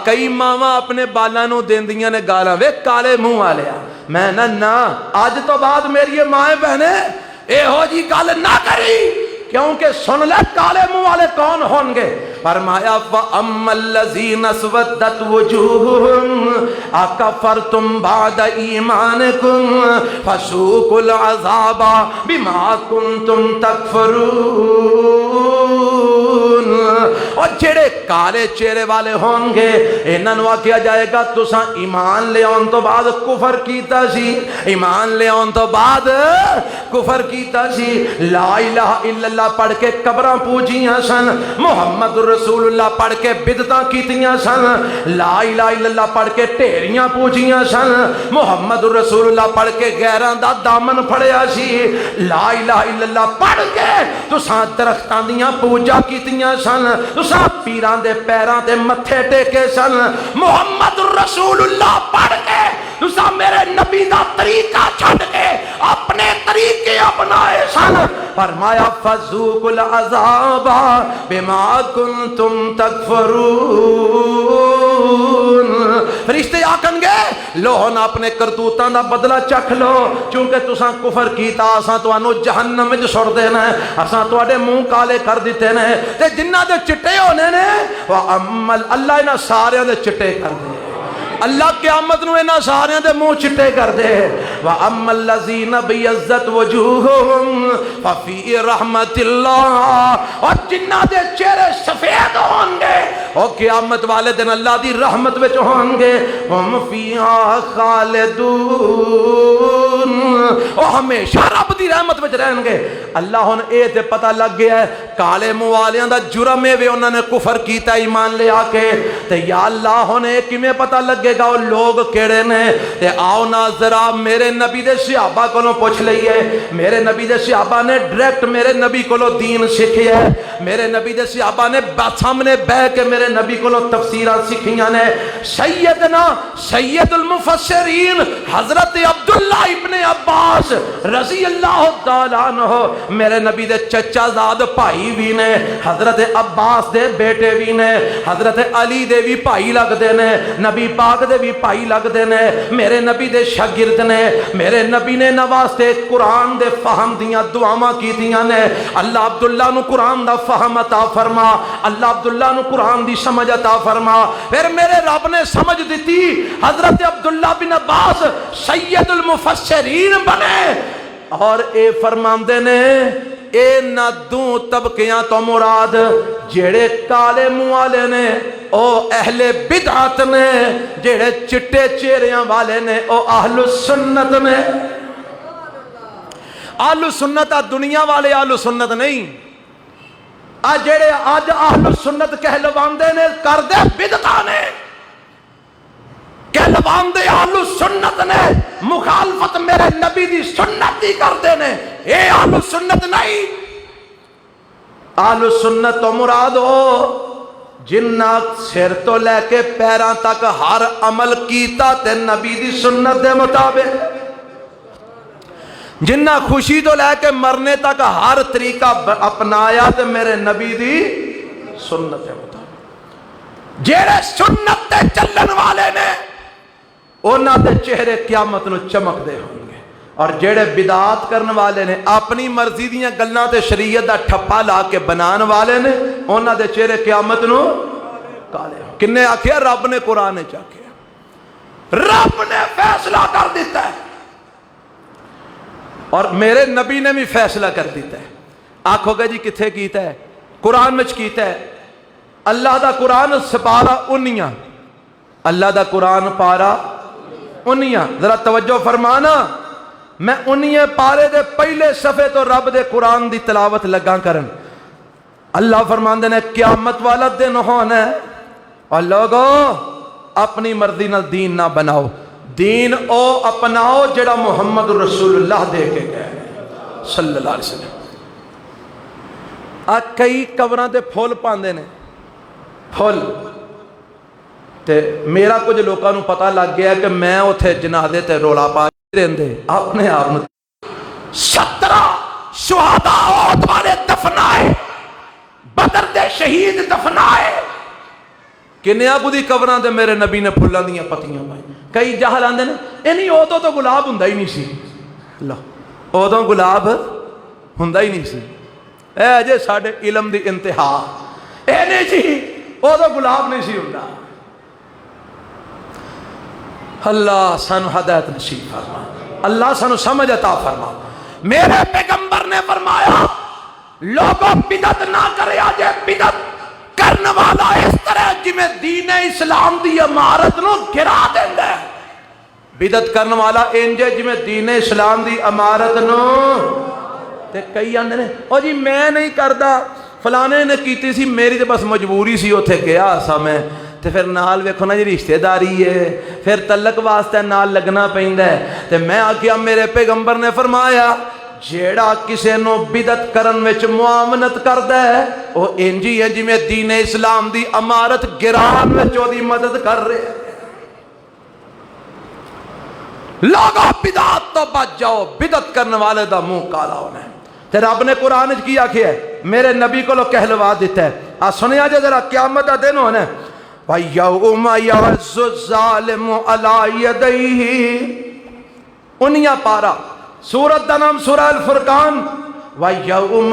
کئی ماواں اپنے بالاں نو دیندیاں نے گالاں، وے کالے منہ والے، میں نہ اج تو بعد میری مائیں بہنیں ایہو جی گل نہ کری، کیونکہ سن لے کالے منہ والے کون ہون گے۔ فرمایا فَأَمَّا الَّذِينَ اسْوَدَّتْ وُجُوهُهُمْ أَكَفَرْتُمْ بَعْدَ إِيمَانِكُمْ فَذُوقُوا الْعَذَابَ بِمَا كُنْتُمْ تَكْفُرُونَ۔ اور جڑے کالے چہرے والے ہون گے انہاں نوں آکھیا جائے گا تساں ایمان لے آن تو بعد کفر کیتا سی، ایمان لے آن تو بعد کفر کیتا سی، لا الہ الا اللہ پڑھ کے قبراں پوجیاں سن، محمد رسول اللہ پڑھ کے بدعتاں کیتیاں سن، لا الہ الا اللہ پڑھ کے ڈھیریاں پوجیاں سن، محمد رسول اللہ پڑھ کے غیراں دا دامن پھڑیا سی، لا الہ الا اللہ پڑھ کے تساں درختاں دیاں پوجا کیتیاں سن، تساں پیراں دے پیراں تے متھے ٹیکے سن، محمد رسول اللہ پڑھ کے تساں میرے نبی دا طریقہ چھڈ کے اپنے طریقے اپنائے سن۔ فرمایا فذوقوا العذاب بما کنتم تکفرون۔ فرشتے آکھن گے لو ہن اپنے کرتوتاں دا بدلہ چکھ لو، چونکہ تساں کفر کیتا اساں تانوں جہنم وچ سٹ دینا ہے، اساں تواڈے منہ کالے کر دتے نے، تے جنہاں دے چٹے ہونے نے اللہ انہاں سارے دے چٹے کر دے، اللہ قیامت نو انہاں سارے دے منہ چٹے کر دے وَأَمَّا الَّذِينَ بِيَضَّتْ وُجُوهُهُمْ فَفِي رَحْمَةِ اللَّهِ اور جنہ دے چہرے سفید ہوں گے اور قیامت والے دن اللہ دی رحمت وچ ہوں گے ہم فیہا خالدون اور ہمیشہ رب دی رحمت وچ رہیں گے اللہ ہن اے تے پتہ لگ گیا ہے کالے منہ والیاں دا جرم ہے انہوں نے کفر کیتا ایمان لے آ کے تے یا اللہ ہن اے کیویں پتہ لگے گا وہ لوگ کیڑے نے تے آؤ نا ذرا میرے نبی دے صحابہ کولوں پوچھ لئیے میرے نبی دے صحابہ نے ڈائریکٹ میرے نبی کولوں دین سیکھیا ہے میرے نبی دے صحابہ نے سامنے بیٹھ کے میرے نبی کولوں تفسیراں سیکھیاں نے سیدنا سید المفسرین حضرت عبداللہ ابن عباس رضی اللہ تعالیٰ عنہ میرے نبی دے چچا زاد بھائی بھی نے حضرت عباس دے بیٹے بھی نے حضرت علی دے بھی بھائی لگ دے نے نبی پاک دے بھی بھائی لگ دے نے میرے نبی دے شاگرد نے میرے نبی نے نواستے قرآن دے فہم دیاں دعاواں کیتیاں نے اللہ عبداللہ نو قرآن دا فہم عطا فرما اللہ عبداللہ نو قرآن دی سمجھ عطا فرما پھر میرے رب نے سمجھ دیتی حضرت عبداللہ بن عباس سید المفسرین بنے اور اے فرماندے نے اے نہ دوں طبقیاں تو مراد جیڑے کالے منہ والے نے او اہل بدعت نے جیڑے چٹے چہریاں والے نے او اہل سنت نے اہل سنت دنیا والے اہل سنت نہیں جیڑے آج اہل سنت کہلواندے نے کر دے بدعتاں نے کہلواندے اہل سنت نے مخالفت میرے نبی دی سنت دی کردے نے اے اہل سنت نہیں اہل سنت تو مراد ہو جنہ سر تو لے کے پیراں تک ہر عمل کیتا تے نبی دی سنت دے مطابق جنہ خوشی تو لے کے مرنے تک ہر طریقہ اپنایا تے میرے نبی دی سنت دے مطابق جیڑے سنت تے چلن والے نے انہاں دے چہرے قیامت نو چمک دے ہوں گے اور جیڑے بدعات کرن والے نے اپنی مرضی دیاں گلاں تے شریعت دا ٹھپا لا کے بنان والے نے انہاں دے چہرے قیامت نو کالے ہوں کنے آکھیا رب نے قرآن چاکیا رب نے فیصلہ کر دیتا ہے اور میرے نبی نے بھی فیصلہ کر دیتا ہے آکھو گے جی کتھے کیتا ہے قرآن میں کیتا ہے اللہ دا قرآن سپارہ 19 اللہ دا قرآن پارا 19 ذرا توجہ فرمانا میں 19 پارے دے پہلے صفحے تو رب دے قرآن دی تلاوت لگا کرن اللہ فرماندے نے قیامت والا دن ہونا ہے اور لوگو اپنی مرضی نال دین نہ بناؤ دین او اپناؤ جڑا محمد رسول اللہ دے کے گئے صلی اللہ علیہ وسلم کئی قبراں تے پھول پاندے نے پھول تے میرا کچھ لوکاں نو پتہ لگ گیا کہ میں اتھے جنازے تے رولا پا رہندے اپنے آپ نو 17 شہداء احد والے دفنائے بدر دے شہید دفنائے کنیا کو دی قبراں تے میرے نبی نے پھلاں دیاں پتیاں پائی کئی جہل آندے نے اینی اوتوں تو گلاب ہوندا ہی نہیں سی اللہ اوتوں گلاب ہوندا ہی نہیں سی اے جے ساڈے علم دی انتہا اے نہیں جی اوتوں گلاب نہیں سی ہوندا اللہ سانو ہدایت نصیب فرما اللہ سانو سمجھ عطا فرما میرے پیغمبر نے فرمایا لوگوں بدعت نہ کرے آجے بدعت کرنے والا اس طرح جی میں دین اسلام دی عمارت نو گرا دیندا ہے بدعت کرنے والا انجے جی میں دین اسلام دی عمارت نو تے کئی آندے نے او جی میں نہیں کردا فلانے نے کیتی سی میری تے بس مجبوری سی اوتھے گیا سا میں تے پھر نال ویکھو نا جی رشتہ داری ہے پھر تعلق واسطے نال لگنا پیندا ہے تے میں آکھیا میرے پیغمبر نے فرمایا جیڑا کسے نو بدعت کرن وچ معاونت کردا ہے او انجی ہے جویں دین اسلام دی عمارت گران وچ اودی مدد کر رہے ہیں لوگوں بدعت تو بچ جاؤ بدعت کرنے والے دا منہ کالا ہونا ہے تے رب نے قرآن وچ کی آکھیا ہے میرے نبی کو لو کہلوا دیتا ہے سنیا جے ذرا قیامت دا دن ہونا ہے وَيَوْمَ يَعَزُّ الظَّالِمُ عَلَىٰ يَدَيْهِ 19 پارا سورت دا نام سورہ الفرقان وَيَوْمَ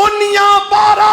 19-12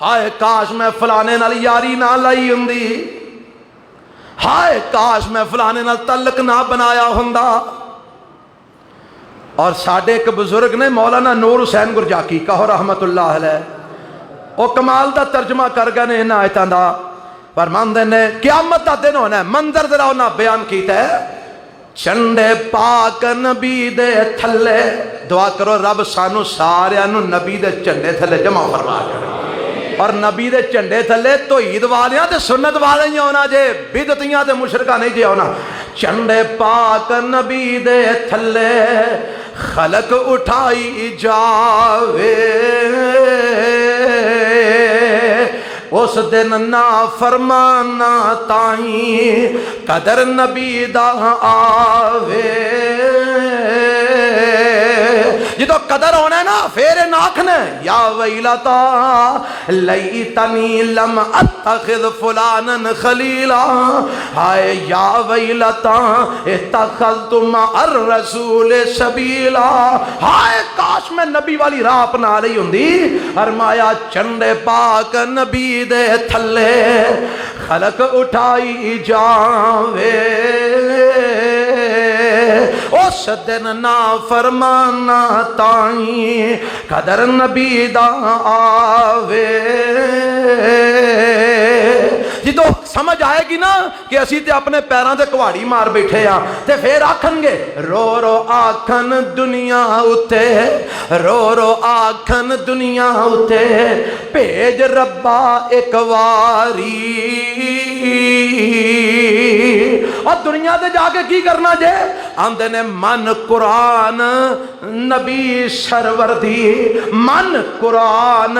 ہائے کاش میں فلانے نال یاری نہ لائی ہوندی، ہائے کاش میں فلانے نال تعلق نہ بنایا ہوندا۔ اور ساڈے ایک بزرگ نے مولانا نور حسین گرجاکی کہو رحمت اللہ علیہ، وہ کمال دا ترجمہ کر گئے نے انہاں آیتاں دا، فرماندے نے قیامت دا دن ہونا ہے، منظر ذرا انہاں بیان کیتا ہے، چنڈے پاک نبی دے تھلے، دعا کرو رب سانو سارے نو نبی دے چنڈے تھلے جمع فرما کرے، اور نبی دے چنڈے تھلے توحید والیاں تے سنت والے ہی ہونا جے، بدعتیاں تے مشرکاں نہیں جے ہونا۔ چنڈے پاک نبی دے تھلے خلق اٹھائی جاوے، اس دن نا فرمانا تائیں قدر نبی دا آوے، جدو قدر ہونا ہے نا پھر ناکھنے یا ویلتا لیتنی لم اتخذ فلانا خلیلا، ہائے یا ویلتا اتخذت مع الرسول سبیلا، ہائے کاش میں نبی والی راہ اپنا رہی ہوندی۔ فرمایا چنڈے پاک نبی دے تھلے خلق اٹھائی جاوے، اس دن نا فرمانا تائیں قدر نبی دا آوے۔ جدو سمجھ آئے گی نا کہ اسی تے اپنے پیراں تے کواڑی مار بیٹھے ہاں تے پھر آکھن گے رو رو آکھن دنیا اتے، رو رو آکھن دنیا اتے بھیج ربا ایک واری، اور دنیا دے جا کے کی کرنا جے؟ آندے نے من قرآن نبی سرور دی، من قرآن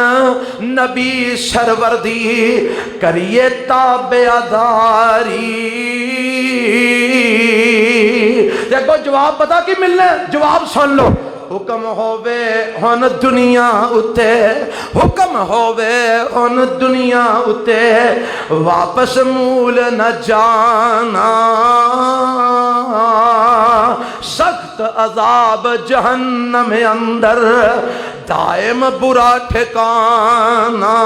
نبی سرور دی کریے تابعداری۔ دیکھو جواب پتا کی ملنے، جواب سن لو، حکم ہووے ہن دنیا اتے، حکم ہووے ہن دنیا اتے واپس مول نہ جانا، سخت عذاب جہنم اندر دائم برا ٹھکانا۔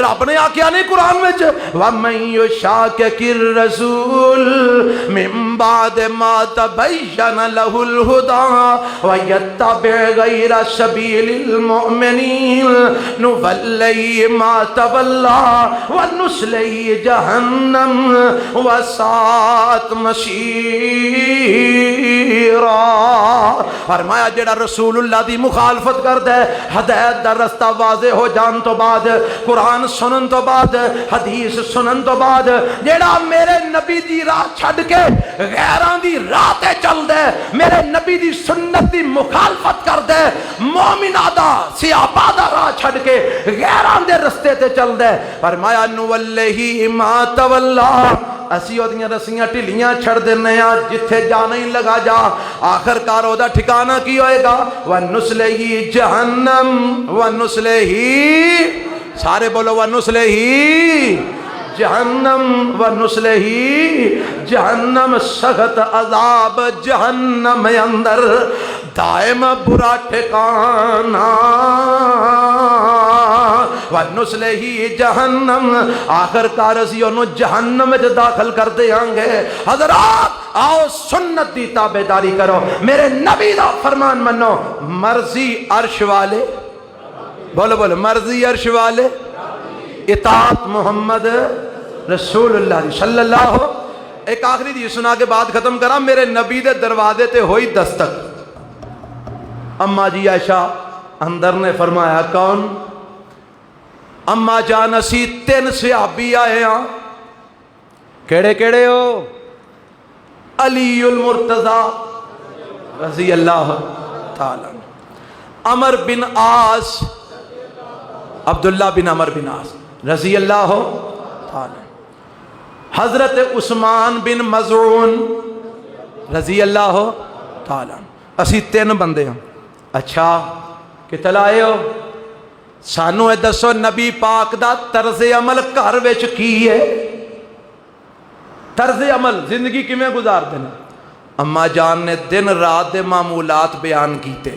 رب نے آکھیا نہیں قرآن وچ وَمَن يُشَاقِقِ الرَّسُولَ مِن بَعْدِ مَا تَبَيَّنَ لَهُ الْهُدَىٰ وَيَتَّبِعْ غَيْرَ سَبِيلِ الْمُؤْمِنِينَ نُوَلِّهِ مَا تَوَلَّىٰ وَنُصْلِهِ جَهَنَّمَ وَسَاءَتْ مَصِيرًا۔ فرمایا جڑا رسول اللہ دی مخالفت کردا ہے، ہدایت دا رستہ واضح ہو جان تو بعد، قرآن سنن تو بعد، حدیث سنن تو بعد، جیڑا میرے نبی دی راہ چھڑ کے غیران دی راہ تے چل دے، میرے نبی دی سنت دی مخالفت کر دے، مومنہ دا صحابہ دا راہ چھڑ کے غیران دے رستے تے چل دے، فرمایا نُوَلِّهِ مَا تَوَلَّىٰ، اسی اودیاں رسیاں ٹھلیاں چھڑ دینے ہیں، جتھے جانا ہی لگا جا، آخر کار دا ٹھکانہ کی ہوئے گا وَنُصْلِهِ جَهَنَّمْ، وَنُصْلِهِ سارے بولو وَنُصْلِهِ جہنم، وَنُصْلِهِ جہنم، سخت عذاب جہنم اندر دائم برا ٹھکانا، وَنُصْلِهِ جہنم، آخر کار اسی انہوں جہنم میں داخل کر دے آنگے۔ حضرات آؤ سنت دی تابعداری کرو، میرے نبی دا فرمان منو، مرضی عرش والے، بولو بولو مرضی عرش والے، اطاعت محمد رسول اللہ صلی اللہ۔ ایک آخری دی سنا کے بعد ختم کرا، میرے نبی دے دروازے تے ہوئی دستک، اما جی عائشہ اندر نے فرمایا کون؟ اما جان اسی 3 صحابی آئے ہاں، کیڑے کیڑے ہو؟ علی المرتضی رضی اللہ تعالی، عمر بن عاص، عبداللہ بن عمر بن عاص رضی اللہ تعالی، حضرت عثمان بن مظعون رضی اللہ تعالی، اسی 3 بندے ہیں۔ اچھا کتنا آئے ہو؟ سانو اے دسو نبی پاک دا طرز عمل گھر وچ کی ہے؟ طرز عمل زندگی کیویں گزار دینا؟ اما جان نے دن رات دے معمولات بیان کیتے،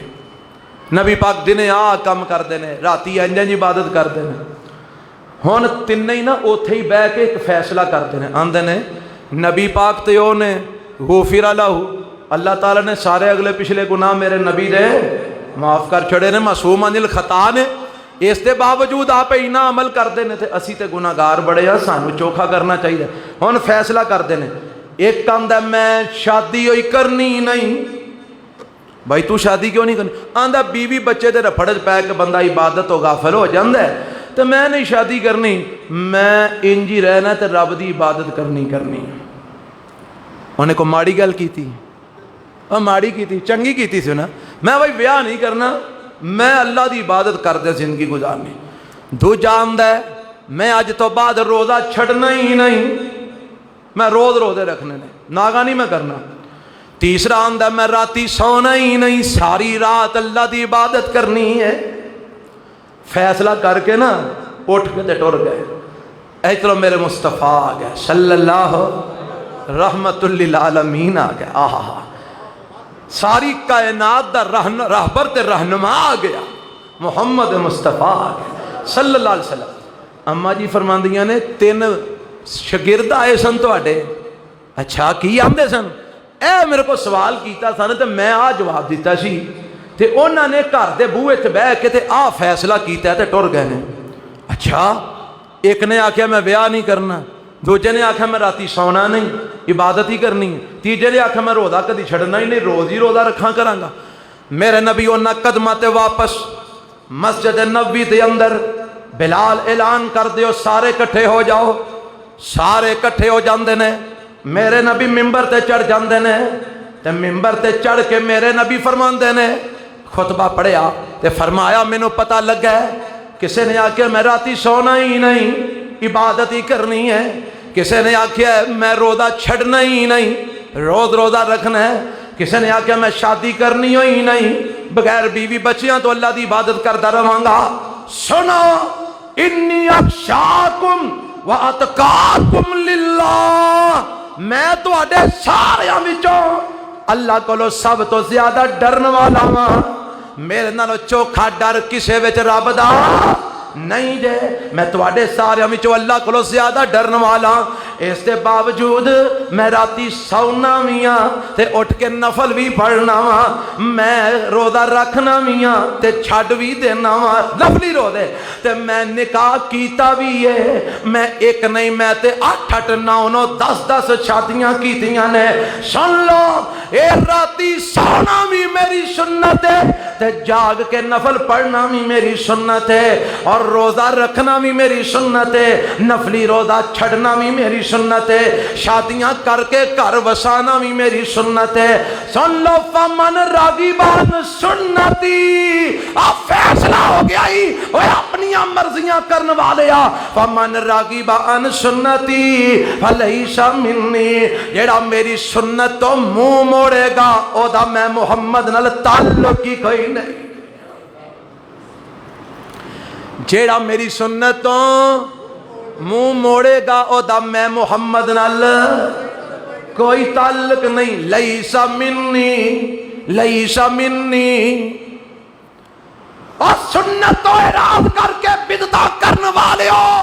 نبی پاک دنے آ کم کرتے ہیں، راتی انج انج عبادت کرتے ہیں. ہن تینے ہی نا اوتھے ہی بہ کے ایک فیصلہ کرتے ہیں، آندے نے نبی پاک تے او نے غفر لہ، اللہ تعالیٰ نے سارے اگلے پچھلے گناہ میرے نبی دے معاف کر چھڑے نے، معصوم عن الخطا نے. اس کے باوجود آپ اینا عمل کرتے ہیں تے اسی تے گناہگار بڑے ہیں، سانو چوکھا کرنا چاہیے. ہن فیصلہ کرتے ہیں، ایک آندا میں شادی ہوئی کرنی نہیں. بھائی تو شادی کیوں نہیں کرنی؟ آندا بیوی بچے دے رفڑ پے کے بندہ عبادت تو غافل ہو جاندا ہے، تو میں نہیں شادی کرنی، میں انج ہی رہنا تے رب دی عبادت کرنی. انہیں کو ماڑی گل کی تھی، ماڑی کی تھی، چنگی کی تھی سنا، میں بھائی بیاہ نہیں کرنا، میں اللہ دی عبادت کردے زندگی گزارنی. دو جاندہ ہے میں اج تو بعد روزہ چھڑنا ہی نہیں، میں روز روزے رکھنے نے، ناگا نہیں میں کرنا. تیسرا آندہ میں راتی سونا ہی نہیں، ساری رات اللہ دی عبادت کرنی ہے. فیصلہ کر کے نا اٹھ کے تے ٹر گئے. اے چلو میرے مصطفیٰ آ گئے صلی اللہ رحمت للعالمین آ گیا. آہا ساری کائنات دا رہبر تے رہنما آ گیا، محمد مصطفیٰ آ گیا صلی اللہ علیہ وسلم. اما جی فرماندیاں نے 3 شاگرد آئے سن تواڈے. اچھا کی آندے سن؟ اے میرے کو سوال کیتا سن تے میں آ جواب دیتا سی، تے انہاں نے گھر دے بوئے تے بیٹھ کے تے آ فیصلہ کیتا تے ٹر گئے نے. اچھا ایک نے آکھیا میں بیاہ نہیں کرنا، دوجے نے آکھیا میں راتی سونا نہیں، عبادت ہی کرنی ہے، تیجے نے آکھیا میں روزہ کدی چھڑنا ہی نہیں، روز ہی روزہ رکھاں کراں گا. میرے نبی انہاں قدماں تے واپس مسجد نبوی دے اندر بلال اعلان کر دیو سارے کٹھے ہو جاؤ. سارے کٹھے ہو جاندے نے، میرے نبی ممبر تے چڑھ جاندے نے، تے ممبر تے چڑھ کے میرے نبی فرماندے نے، خطبہ پڑھیا تے فرمایا مینوں پتہ لگا ہے کسے نے آکھیا میں راتی سونا ہی نہیں، عبادت ہی کرنی ہے. کسے نے آکھیا میں روزہ چھڑنا ہی نہیں، روز روزہ رکھنا ہے. کسے نے آکھیا میں شادی کرنی ہی نہیں، بغیر بیوی بچیاں تو اللہ دی عبادت کرتا رہاں گا. سنو انی اخشاکم واتقاکم للہ، میں تو اڈے سارے وچوں اللہ کو سب تو زیادہ ڈرن والا ہاں. میرے نالو چوکھا ڈر کسے وچ رب دا نہیں جے، میں تواڈے سارے وچوں اللہ کو زیادہ ڈرن والا. اس دے باوجود میں راتی سونا وی ہاں تے اٹھ کے نفل بھی پڑھنا وا، میں روزہ رکھنا وی ہاں تے چھڈ بھی دینا وا نفلی روزے، تے میں نکاح کیتا بھی ہے. میں ایک نہیں میں تے 8 8 9 9 10 10 شادیاں کیتیاں نے. سن لو اے راتی سونا بھی میری سنت ہے تے جاگ کے نفل پڑھنا بھی میری سنت ہے، اور روزہ رکھنا بھی میری سنت ہے، نفلی روزہ چھڑنا بھی میری سنت ہے، شادیاں کر کے گھر وسانا بھی میری سنت ہے. سن لو فمن راغب عن سنتی، اب فیصلہ ہو گیا ہی وہ اپنی مرضیاں کرنے والے آ. فمن راغب عن سنتی فلیس منی، جیڑا میری سنت تو منہ موڑے گا او دا میں محمد نال تعلق ہی کوئی نہیں. جیڑا میری سنت تو منہ موڑے گا او دا میں محمد نال کوئی تعلق نہیں. لیس منی لیس منی. اور سنت تو اعراض کر کے بدعت کرنے والے ہو،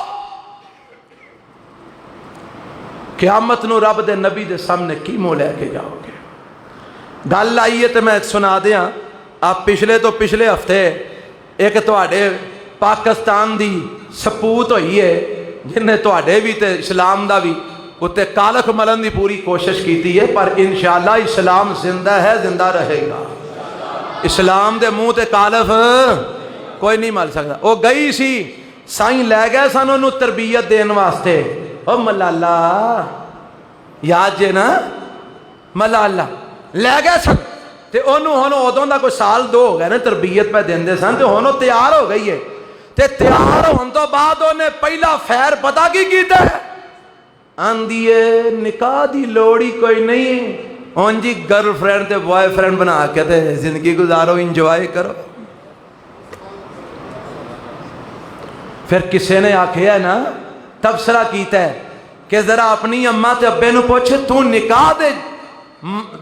قیامت نو رب دے نبی دے سامنے کی منہ لے کے جاؤ گے؟ گل آئی ہے تو میں سنا دیاں. آپ پچھلے تو پچھلے ہفتے ایک تواڈے پاکستان دی سپوت ہوئی ہے جن نے تواڈے بھی تے اسلام دا بھی اتے کالک ملن دی پوری کوشش کیتی ہے، پر انشاءاللہ اسلام زندہ ہے، زندہ رہے گا. اسلام دے منہ تے کالف کوئی نہیں مل سکتا. وہ گئی سی سائیں لے گئے سن انہوں تربیت دین واسطے. او ملالا یاد جے نا، ملالا لے گئے سن تے انہوں ادوں دا کوئی سال 2 ہو گئے نا تربیت پہ دیندے سن، تے انہوں تیار ہو گئی ہے. تے تیار ہون تو بعد انہیں پہلا خیر پتہ کی کیتا ہے؟ آندیے نکاح دی لوڑی کوئی نہیں، اون جی گرل فرینڈ تے بوائے فرینڈ بنا کے تے زندگی گزارو، انجوائے کرو. پھر کسے نے آکھیا ہے نا، تبصرہ کیتا ہے کہ ذرا اپنی اماں تے ابے نو پوچھ تو نکاح دے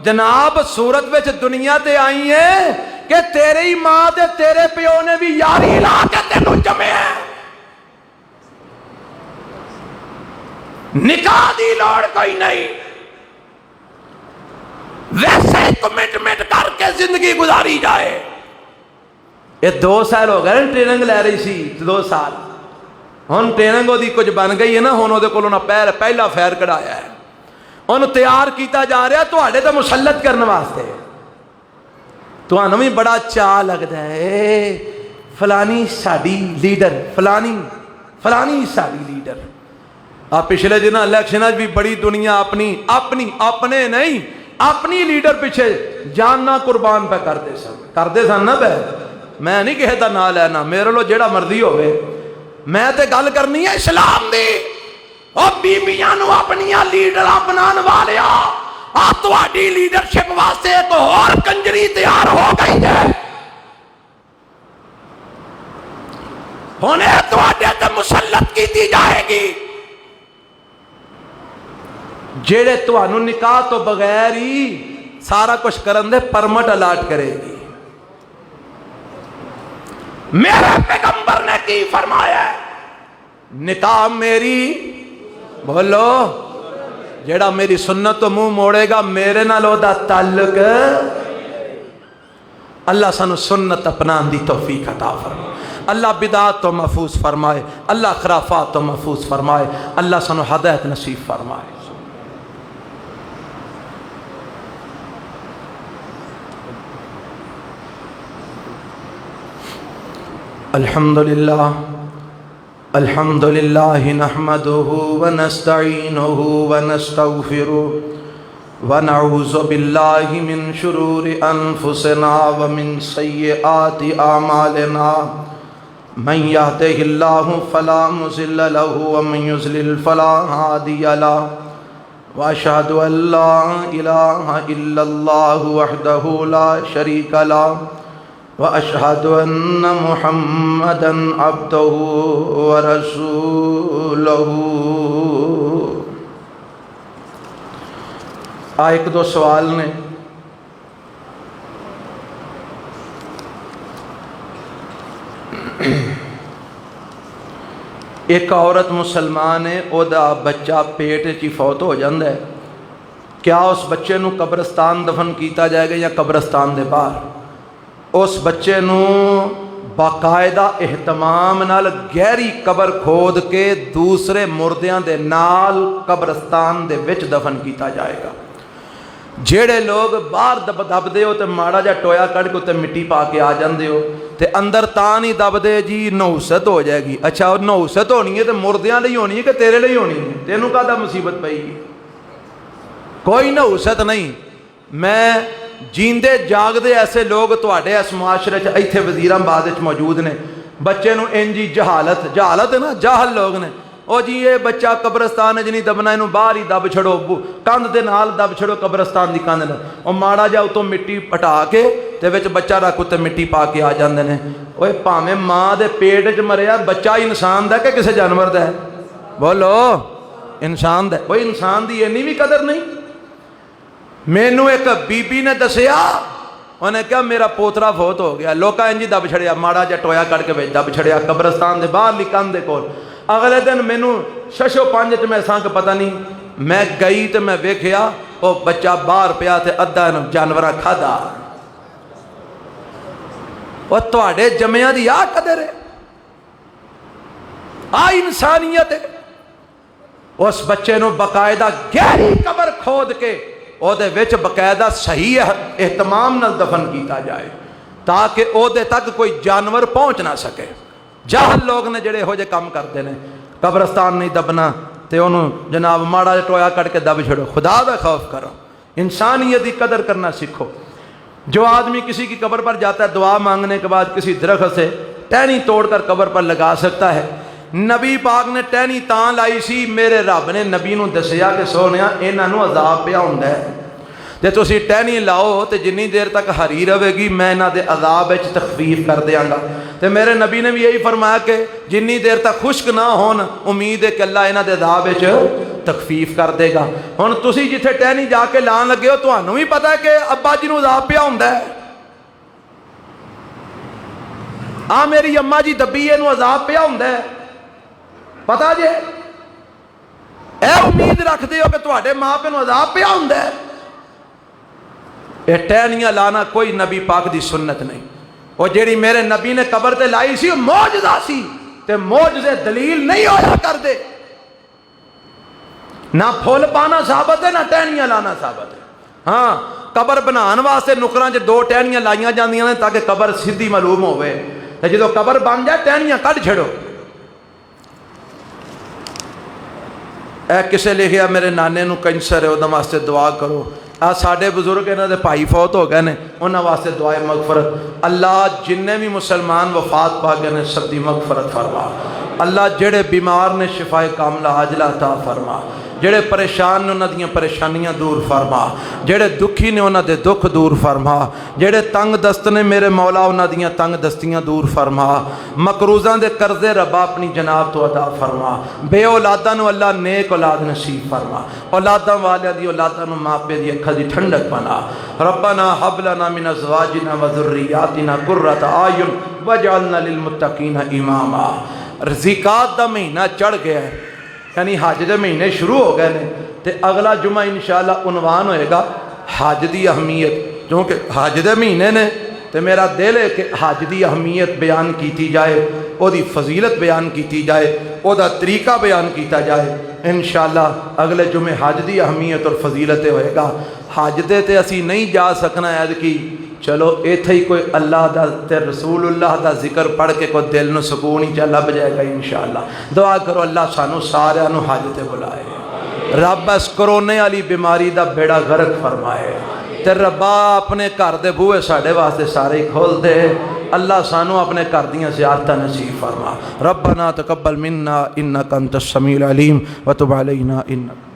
جناب صورت وچ دنیا تے آئی ہے کہ تیری ماں تے تیرے پیو نے بھی یاری لا کے تینوں جمے ہے، نکاح دی لوڑ کوئی نہیں، ویسے کمٹمنٹ کر کے زندگی گزاری جائے۔ یہ 2 سال ہو گئے ٹریننگ لے رہی سی، 2 سال ہن ٹریننگ دی کچھ بن گئی ہے نا، ہن وہ کولوں پہلا فیر کڑایا ہے، انہوں تیار کیتا جا رہا تواڈے تے مسلط کرنے واسطے۔ تانوں بھی بڑا چاہ لگتا ہے فلانی ساڈی لیڈر، فلانی ساڈی لیڈر۔ آپ پچھلے دن الیکشن بھی بڑی دنیا اپنے نہیں اپنی لیڈر پیچھے جاننا قربان پہ کرتے سن نا پہ۔ میں نہیں کہے دا نام لینا، میرے لو جیڑا مرضی ہوئے، میں تے گل کرنی ہے اسلام دی۔ اور بیبیاں نو اپنیاں لیڈراں بنان والیا، تہاڈی لیڈرشپ واسطے ایک اور کنجری تیار ہو گئی ہے، ہن تہاڈے تے مسلط کیتی جائے گی، جیڑے تہانوں نکاح تو بغیر ہی سارا کچھ کرن دے پرمٹ الاٹ کرے گی۔ میرے پیغمبر نے کی فرمایا ہے، نکاح میری، بولو، جیڑا میری سنت تو منہ موڑے گا میرے نال دا تعلق۔ اللہ سانو سنت اپنان دی توفیق عطا فرمائے، اللہ بدعات تو محفوظ فرمائے، اللہ خرافات تو محفوظ فرمائے، اللہ سانو ہدایت نصیب فرمائے۔ الحمد لله نحمده ونستعينه ونستغفره ونعوذ بالله من شرور أنفسنا ومن سيئات أعمالنا، من يهده الله فلا مضل له ومن يضلل فلا هادي له، وأشهد أن لا إله إلا الله وحده لا شريك له، وأشهد أن محمدًا عبده ورسوله۔ ایک دو سوال نے، ایک عورت مسلمان ہے، او دا بچہ پیٹ چی فوت ہو جاندہ ہے، کیا اس بچے نو قبرستان دفن کیتا جائے گا یا قبرستان دے باہر؟ اس بچے نو باقاعدہ اہتمام نال گہری قبر کھود کے دوسرے مردیاں دے نال قبرستان دے وچ دفن کیتا جائے گا۔ جیڑے لوگ باہر دب دے ہو تے ماڑا جا ٹویا کڑ کے تے مٹی پا کے آ جاندے ہو تے اندر تاں نہیں دب دے جی نحوست ہو جائے گی۔ اچھا نحوست ہونی ہے تے مردیاں لئی ہونی ہے کہ تیرے لئی ہونی ہے؟ تینوں کہاں دا مصیبت پئی گی؟ کوئی نحوست نہیں۔ میں جیندے جاگ دے ایسے لوگ تواڈے اس معاشرے چ ایتھے وزیرآباد وچ موجود نے، بچے نو انجی جہالت ہے نا، جاہل لوگ نے، او جی یہ بچہ قبرستان وچ نہیں دبنا، اینو باہر ہی دب چھڑو، کندھ دے نال دب چھڑو، قبرستان دی کندھ نال، او ماڑا جا اتوں مٹی پٹا کے تے وچ بچہ رکھ تے مٹی پا کے آ جاندے نے۔ اوے بھاویں ماں دے پیٹ وچ مریا بچہ انسان دا کہ کسے جانور دا ہے؟ بولو، انسان دا۔ کوئی انسان دی اینی بھی قدر نہیں۔ مینو ایک بی بی نے دسیا، انہیں کہا میرا پوترا فوت ہو گیا، لوکا انجی دب چھڑیا، ماڑا جا ٹویا کر کے دب چھڑیا قبرستان دے باہر کندھ دے کول۔ اگلے دن مینو 6:05 میں سانگ پتہ نہیں، میں گئی تے میں ویکھیا او بچہ باہر پیا تے ادھا جانوراں کھادا۔ او تواڈے جمیاں دی آ قدر ہے، آ انسانیت ہے۔ اس بچے نو باقاعدہ گہری قبر کھود کے او دے وچ باقاعدہ صحیح اہتمام نال دفن کیتا جائے تاکہ او دے تک کوئی جانور پہنچ نہ سکے۔ جاہل لوگ نے جڑے ہو جے کام کرتے ہیں، قبرستان نہیں دبنا تے انہوں جناب ماڑا ٹویا کٹ کے دب چھڑو۔ خدا دا خوف کرو، انسانیت کی قدر کرنا سیکھو۔ جو آدمی کسی کی قبر پر جاتا ہے دعا مانگنے کے بعد کسی درخت سے ٹہنی توڑ کر قبر پر لگا سکتا ہے۔ نبی پاک نے ٹہنی تاں لائی سی، میرے رب نے نبی نو دسیا کہ سونیا انہاں نو عذاب پیا ہوندا ہے، تے تسی ٹہنی لاؤ تے جنی دیر تک ہری رہے گی میں انہاں دے عذاب وچ تخفیف کر دیاں گا۔ تے میرے نبی نے بھی یہی فرمایا کہ جنی دیر تک خشک نہ ہون امید ہے کہ اللہ انہاں دے عذاب وچ تخفیف کر دے گا۔ ہن تسی جتھے ٹہنی جا کے لان لگے ہو تانوں بھی پتہ ہے کہ ابا جی نو عذاب پیا ہوندا ہے، آ میری اماں جی دبی نو عذاب پیا ہوندا ہے پتا جے اے امید رکھتے ہو کہ تواڈے ماں پیو نو عذاب پیا ہوندا ہے اے ٹہنیاں لانا کوئی نبی پاک دی سنت نہیں وہ جیڑی میرے نبی نے قبر تے لائی سی معجزہ سی تے معجزے دلیل نہیں ہویا کر دے نہ پھول پانا ثابت ہے نہ ٹہنیاں لانا ثابت ہے ہاں قبر بنان واسطے نکراں چ 2 ٹہنیاں لائیاں جاندیاں نے تاکہ قبر سیدھی معلوم ہوئے تے جدوں قبر بن جائے ٹہنیاں کڈ چھڑو اے کسے لکھیا میرے نانے نو کینسر ہے اوداں واسطے دعا کرو آ ساڈے بزرگ انہاں دے بھائی فوت ہو گئے نے انہاں واسطے دعائے مغفرت اللہ جننے بھی مسلمان وفات پا گئے نے سب دی مغفرت فرما اللہ جڑے بیمار نے شفاء کاملہ عاجلہ عطا فرما جڑے پریشان نے انہاں دیاں پریشانیاں دور فرما جڑے دکھی نے انہاں دے دکھ دور فرما جڑے تنگ دست نے میرے مولا انہاں دیاں تنگ دستیاں دور فرما مقروضاں دے قرضے ربا اپنی جناب تو عطا فرما بے اولاداں نو اللہ نیک اولاد نصیب فرما اولاداں والیاں دی اولاداں نو ماپے دی اکھاں دی ٹھنڈک بنا ربنا حب لنا من ازواجنا وذریاتنا قرۃ اعین واجعلنا للمتقین اماما زکات دا مہینہ چڑھ گیا ہے یعنی حج دے مہینے شروع ہو گئے نے تے اگلا جمعہ انشاءاللہ عنوان ہوئے گا حج دی اہمیت کیونکہ حج دے مہینے نے تے میرا دل ہے کہ حج دی اہمیت بیان کیتی جائے او دی فضیلت بیان کیتی جائے او دا طریقہ بیان کیتا جائے انشاءاللہ اگلے جمعے حج دی اہمیت اور فضیلت ہوئے گا حج دے تے اسی نہیں جا سکنا ہے کی چلو ایتھے ہی کوئی اللہ دا تے رسول اللہ دا ذکر پڑھ کے کوئی دل نو سکون ہی چا لب جائے گا انشاءاللہ دعا کرو اللہ سانو سارے نو حج تے بلائے رب اس کرونے والی بیماری دا بیڑا غرق فرمائے تے ربا اپنے گھر دے بوئے ساڈے واسطے سارے ہی کھول دے اللہ سانو اپنے گھر دیاں زیارتاں نصیب فرما ربنا تقبل منا انک انت السمیع العلیم وتب علینا انک